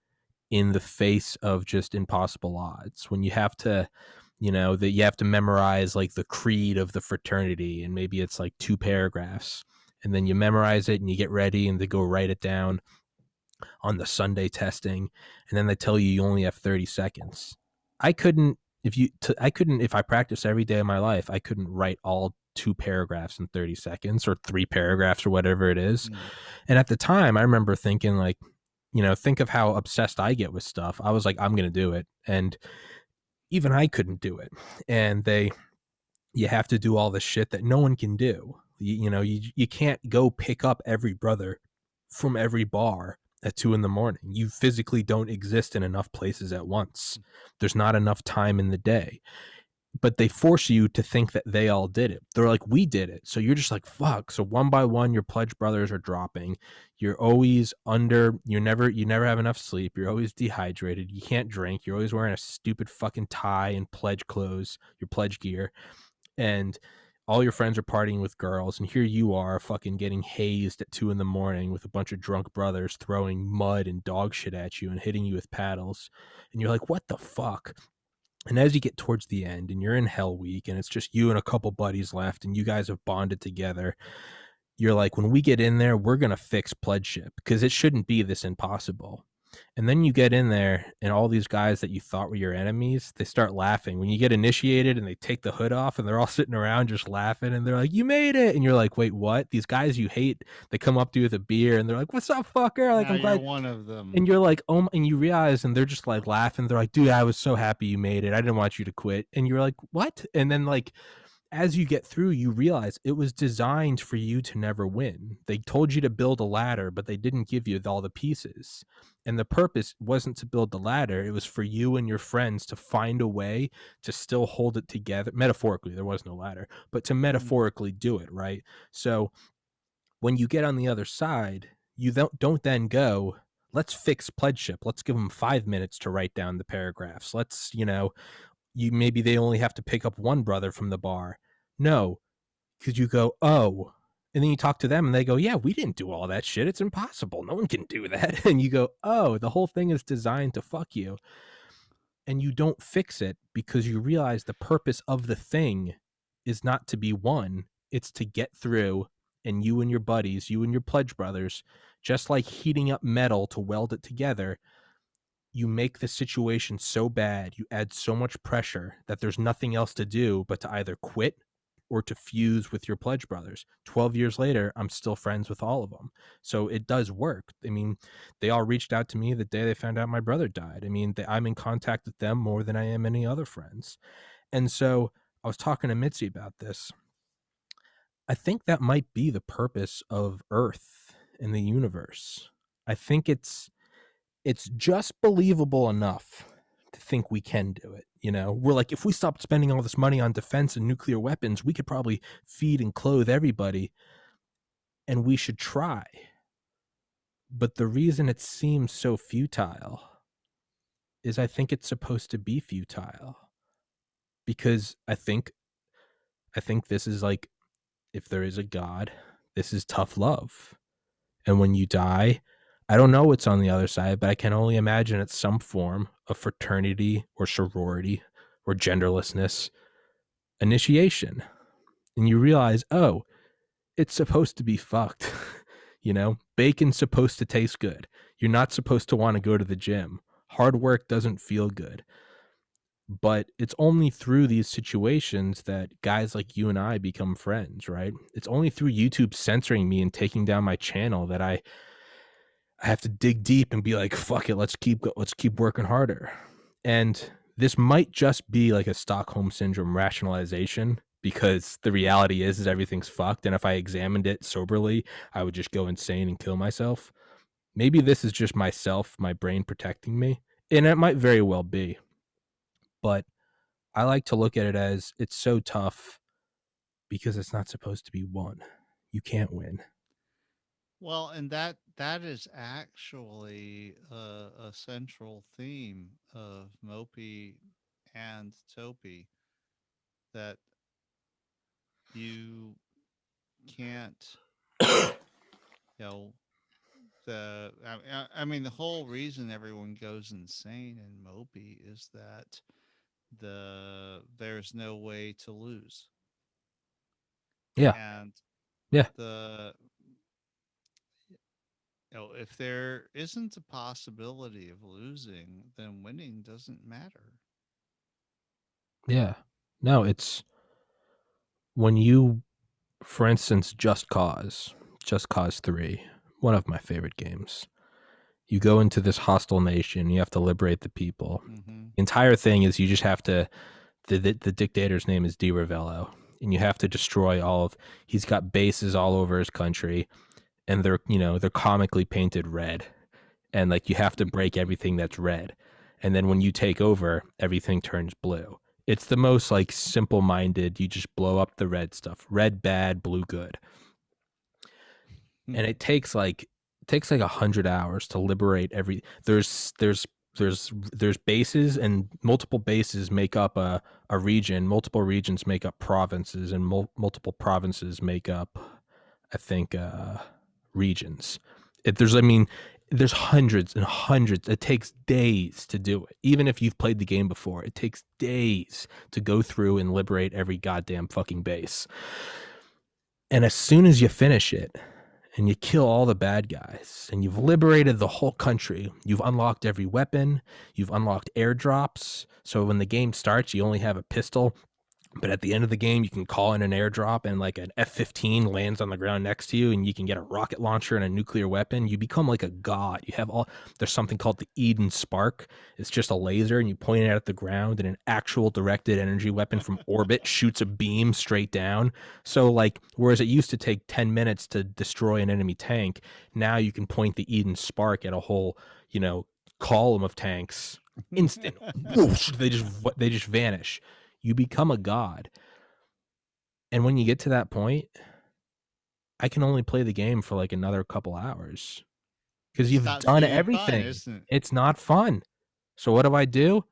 A: in the face of just impossible odds. When you have to, that you have to memorize like the creed of the fraternity, and maybe it's like 2 paragraphs, and then you memorize it and you get ready and they go write it down on the Sunday testing, and then they tell you only have 30 seconds. I couldn't if I practiced every day of my life, I couldn't write all 2 paragraphs in 30 seconds or 3 paragraphs or whatever it is.
B: Mm.
A: And at the time, I remember thinking like, think of how obsessed I get with stuff. I was like, I'm going to do it. And even I couldn't do it. And you have to do all the shit that no one can do. You can't go pick up every brother from every bar at 2 a.m. You physically don't exist in enough places at once. There's not enough time in the day. But they force you to think that they all did it. They're like, we did it. So you're just like, fuck. So one by one, your pledge brothers are dropping. You're always you never have enough sleep. You're always dehydrated. You can't drink. You're always wearing a stupid fucking tie and pledge clothes, your pledge gear. And all your friends are partying with girls, and here you are fucking getting hazed at 2 a.m. with a bunch of drunk brothers throwing mud and dog shit at you and hitting you with paddles. And you're like, what the fuck? And as you get towards the end and you're in Hell Week and it's just you and a couple buddies left and you guys have bonded together, you're like, when we get in there, we're going to fix pledgeship because it shouldn't be this impossible. And then you get in there and all these guys that you thought were your enemies, they start laughing. When you get initiated and they take the hood off and they're all sitting around just laughing and they're like, you made it. And you're like, wait, what? These guys you hate, they come up to you with a beer and they're like, what's up, fucker? Like,
B: Now
A: I'm
B: you're
A: glad.
B: one of them.
A: And you're like, oh, and you realize, and they're just like laughing. They're like, dude, I was so happy you made it. I didn't want you to quit. And you're like, what? And then like, as you get through, you realize it was designed for you to never win. They told you to build a ladder, but they didn't give you all the pieces. And the purpose wasn't to build the ladder. It was for you and your friends to find a way to still hold it together. Metaphorically, there was no ladder, but to
B: Mm.
A: metaphorically do it, right? So when you get on the other side, you don't then go, let's fix pledgeship. Let's give them 5 minutes to write down the paragraphs. Let's, maybe they only have to pick up one brother from the bar. No, because you go, oh, and then you talk to them and they go, yeah, we didn't do all that shit. It's impossible. No one can do that. And you go, oh, the whole thing is designed to fuck you. And you don't fix it because you realize the purpose of the thing is not to be won, it's to get through. And you and your buddies, you and your pledge brothers, just like heating up metal to weld it together, you make the situation so bad, you add so much pressure that there's nothing else to do but to either quit or to fuse with your pledge brothers. 12 years later, I'm still friends with all of them. So it does work. I mean, they all reached out to me the day they found out my brother died. I mean, I'm in contact with them more than I am any other friends. And so I was talking to Mitzi about this. I think that might be the purpose of Earth and the universe. I think it's just believable enough to think we can do it. We're like, if we stopped spending all this money on defense and nuclear weapons, we could probably feed and clothe everybody, and we should try. But the reason it seems so futile is I think it's supposed to be futile, because I think this is like, if there is a God, this is tough love. And when you die, I don't know what's on the other side, but I can only imagine it's some form of fraternity or sorority or genderlessness initiation. And you realize, oh, it's supposed to be fucked. Bacon's supposed to taste good. You're not supposed to want to go to the gym. Hard work doesn't feel good. But it's only through these situations that guys like you and I become friends, right? It's only through YouTube censoring me and taking down my channel that I have to dig deep and be like, fuck it, let's keep working harder. And this might just be like a Stockholm syndrome rationalization, because the reality is everything's fucked. And if I examined it soberly, I would just go insane and kill myself. Maybe this is just myself, my brain protecting me. And it might very well be. But I like to look at it as it's so tough because it's not supposed to be won. You can't win.
B: Well, and that is actually a central theme of Mopey and Topi, that you can't, you know, I mean, the whole reason everyone goes insane in Mopey is that there's no way to lose.
A: Yeah.
B: And
A: Yeah.
B: the if there isn't a possibility of losing, then winning doesn't matter.
A: Yeah. No, it's when you, for instance, Just Cause 3, one of my favorite games. You go into this hostile nation, you have to liberate the people.
B: Mm-hmm.
A: The entire thing is you just have to, the dictator's name is Di Ravello, and you have to destroy he's got bases all over his country, and they're comically painted red. And like, you have to break everything that's red. And then when you take over, everything turns blue. It's the most like simple minded, you just blow up the red stuff. Red bad, blue good. And it takes like 100 hours to liberate there's bases, and multiple bases make up a region, multiple regions make up provinces, and multiple provinces make up, I think, regions. There's hundreds and hundreds. It takes days to do it. Even if you've played the game before, it takes days to go through and liberate every goddamn fucking base. And as soon as you finish it and you kill all the bad guys and you've liberated the whole country, you've unlocked every weapon, you've unlocked airdrops. So when the game starts, you only have a pistol, but at the end of the game, you can call in an airdrop, and like an F-15 lands on the ground next to you, and you can get a rocket launcher and a nuclear weapon. You become like a god. There's something called the Eden Spark. It's just a laser, and you point it at the ground, and an actual directed energy weapon from orbit shoots a beam straight down. So like, whereas it used to take 10 minutes to destroy an enemy tank, now you can point the Eden Spark at a whole, column of tanks. Instant. Whoosh, they just vanish. You become a god. And when you get to that point, I can only play the game for like another couple hours
B: It
A: because you've
B: stops
A: done
B: being fun,
A: everything.
B: isn't it?
A: It's not fun. So what do?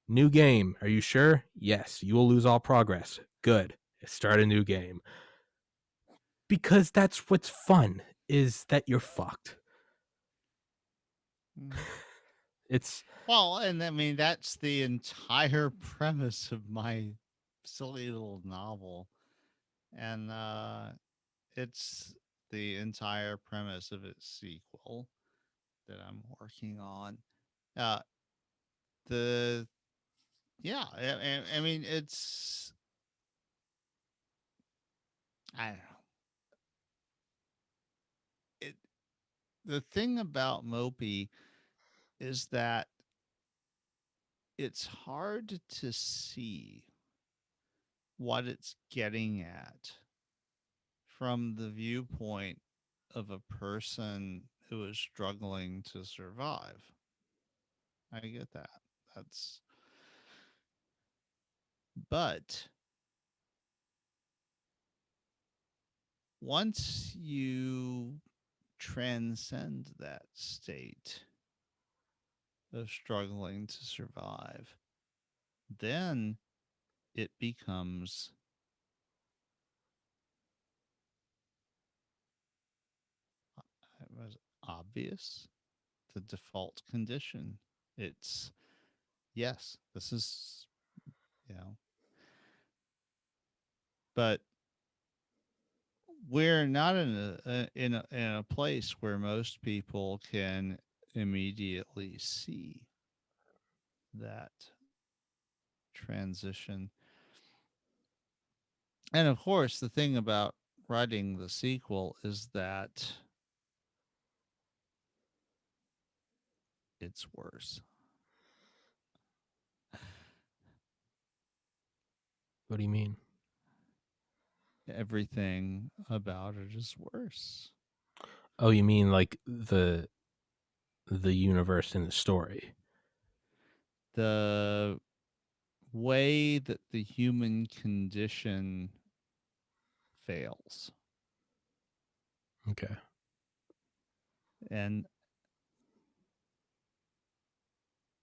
A: New game. Are you sure? Yes. You will lose all progress. Good. Start a new game. Because that's what's fun, is that you're fucked.
B: Mhm.
A: It's
B: Well, and I mean, that's the entire premise of my silly little novel. And it's the entire premise of its sequel that I'm working on. Uh, the Yeah, I mean, I don't know. It The thing about Mopey is that it's hard to see what it's getting at from the viewpoint of a person who is struggling to survive. I get that. That's but once you transcend that state of struggling to survive, then it becomes it was obvious, the default condition. It's yes, this is, you know, but we're not in a place where most people can immediately see that transition. And of course, the thing about writing the sequel is that it's worse.
A: What do you mean?
B: Everything about it is worse.
A: Oh, you mean like the universe in the story?
B: The way that the human condition fails.
A: Okay.
B: And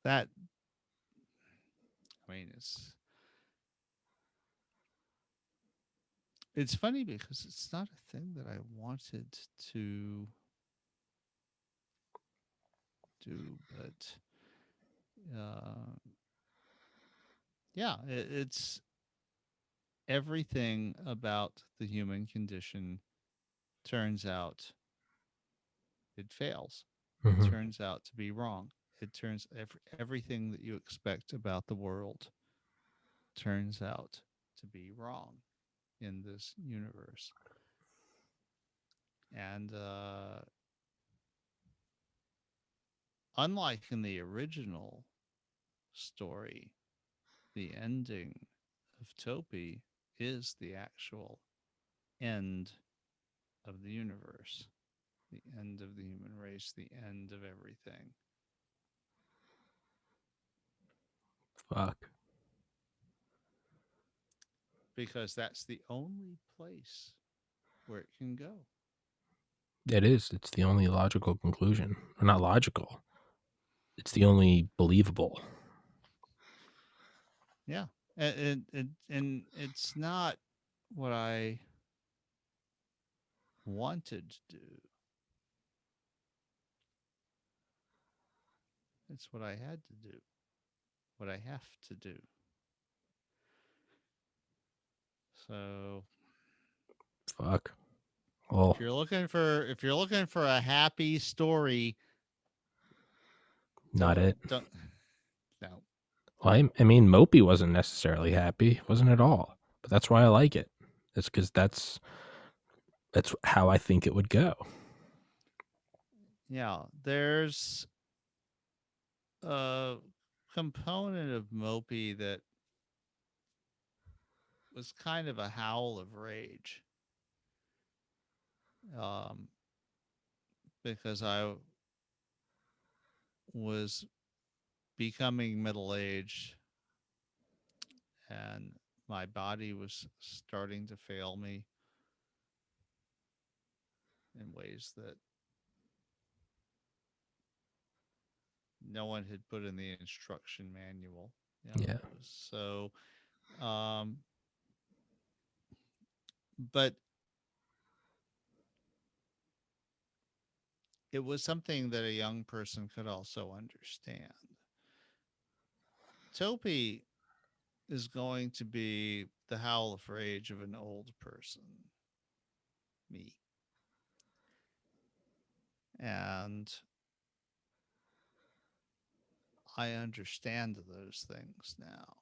B: that, I mean, it's funny because it's not a thing that I wanted to do, but uh, yeah, it's everything about the human condition turns out it fails. It
A: Mm-hmm.
B: turns out to be wrong. It turns everything that you expect about the world turns out to be wrong in this universe. And unlike in the original story, the ending of Topi is the actual end of the universe, the end of the human race, the end of everything.
A: Fuck.
B: Because that's the only place where it can go.
A: It is. It's the only logical conclusion. Or not logical. It's the only believable.
B: Yeah. And it's not what I wanted to do. It's what I had to do, what I have to do. So
A: Fuck. Well,
B: if you're looking for a happy story,
A: not it.
B: don't no.
A: Well, I mean, Mopey wasn't necessarily happy, wasn't at all. But that's why I like it. It's because that's how I think it would go.
B: Yeah, there's a component of Mopey that was kind of a howl of rage. Um, because I was becoming middle aged and my body was starting to fail me in ways that no one had put in the instruction manual. You know,
A: Yeah.
B: it was so, um, but it was something that a young person could also understand. Topi is going to be the howl of rage of an old person, me. And I understand those things now.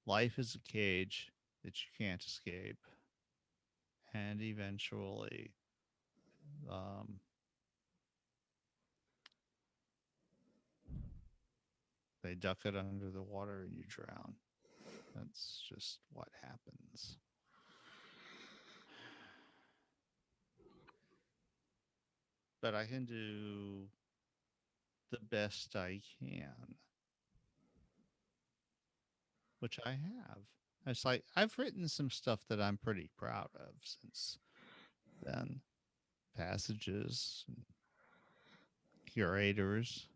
B: Life is a cage that you can't escape. And eventually, um, they duck it under the water and you drown. That's just what happens. But I can do the best I can, which I have. It's like I've written some stuff that I'm pretty proud of since then. Passages, and curators.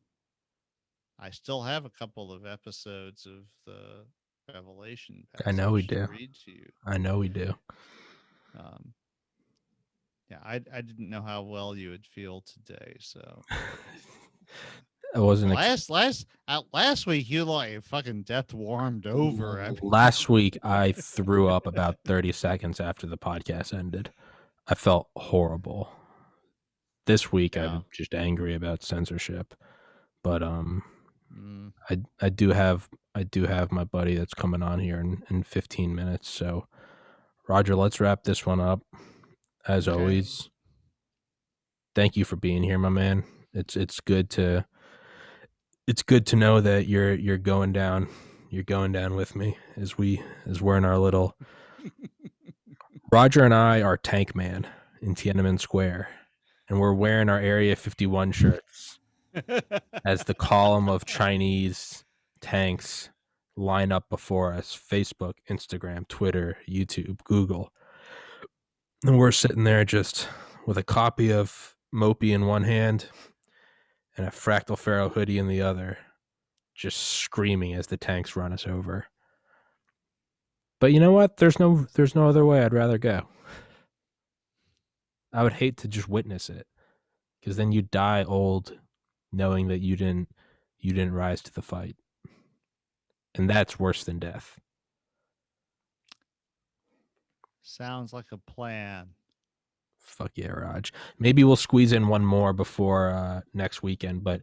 B: I still have a couple of episodes of the Revelation
A: I know we
B: passage to
A: do.
B: read to you.
A: I know we do.
B: Um, yeah, I didn't know how well you would feel today, so
A: I wasn't.
B: last week you like fucking death warmed over. I mean,
A: Last week I threw up about 30 seconds after the podcast ended. I felt horrible. This week
B: yeah.
A: I'm just angry about censorship. But
B: Mm,
A: I do have my buddy that's coming on here in 15 minutes. So Roger, let's wrap this one up. As
B: okay.
A: always, thank you for being here, my man. It's good to know that you're going down with me as we're in our little. Roger and I are Tank Man in Tiananmen Square, and we're wearing our Area 51 shirts as the column of Chinese tanks line up before us: Facebook, Instagram, Twitter, YouTube, Google. And we're sitting there just with a copy of Mopey in one hand and a Fractal Pharaoh hoodie in the other, just screaming as the tanks run us over. But you know what? There's no other way I'd rather go. I would hate to just witness it, because then you die old knowing that you didn't rise to the fight. And that's worse than death.
B: Sounds like a plan.
A: Fuck yeah, Raj. Maybe we'll squeeze in one more before next weekend, but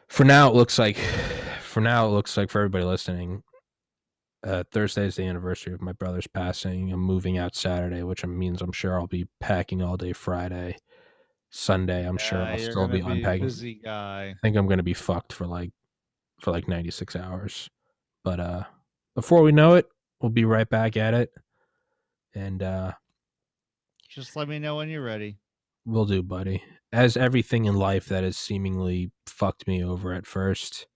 A: for now it looks like for everybody listening, Thursday is the anniversary of my brother's passing. I'm moving out Saturday, which means I'm sure I'll be packing all day Friday. Sunday, I'm sure I'll
B: You're
A: still
B: gonna
A: be
B: be a
A: unpacking.
B: busy guy.
A: I think I'm going to be fucked for like 96 hours. But before we know it, we'll be right back at it. And
B: Just let me know when you're ready.
A: will do, buddy. As everything in life that has seemingly fucked me over at first,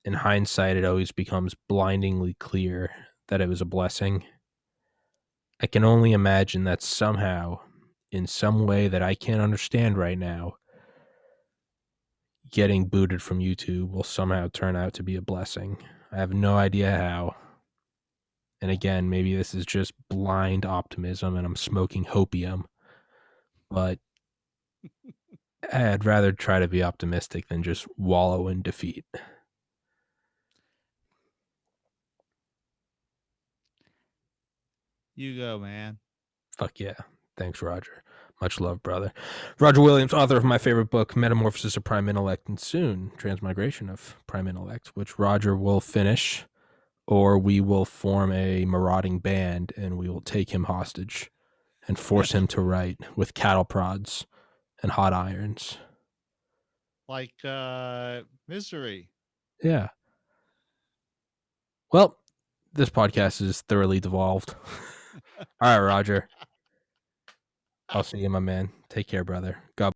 A: in hindsight, it always becomes blindingly clear that it was a blessing. I can only imagine that somehow, in some way that I can't understand right now, getting booted from YouTube will somehow turn out to be a blessing. I have no idea how. And again, maybe this is just blind optimism and I'm smoking hopium, but I'd rather try to be optimistic than just wallow in defeat.
B: You go, man.
A: Fuck yeah. Thanks, Roger. Much love, brother. Roger Williams, author of my favorite book, Metamorphosis of Prime Intellect, and soon Transmigration of Prime Intellect, which Roger will finish, or we will form a marauding band and we will take him hostage and force him to write with cattle prods and hot irons.
B: Like Misery.
A: Yeah. Well, this podcast is thoroughly devolved. All right, Roger. I'll see you, my man. Take care, brother. God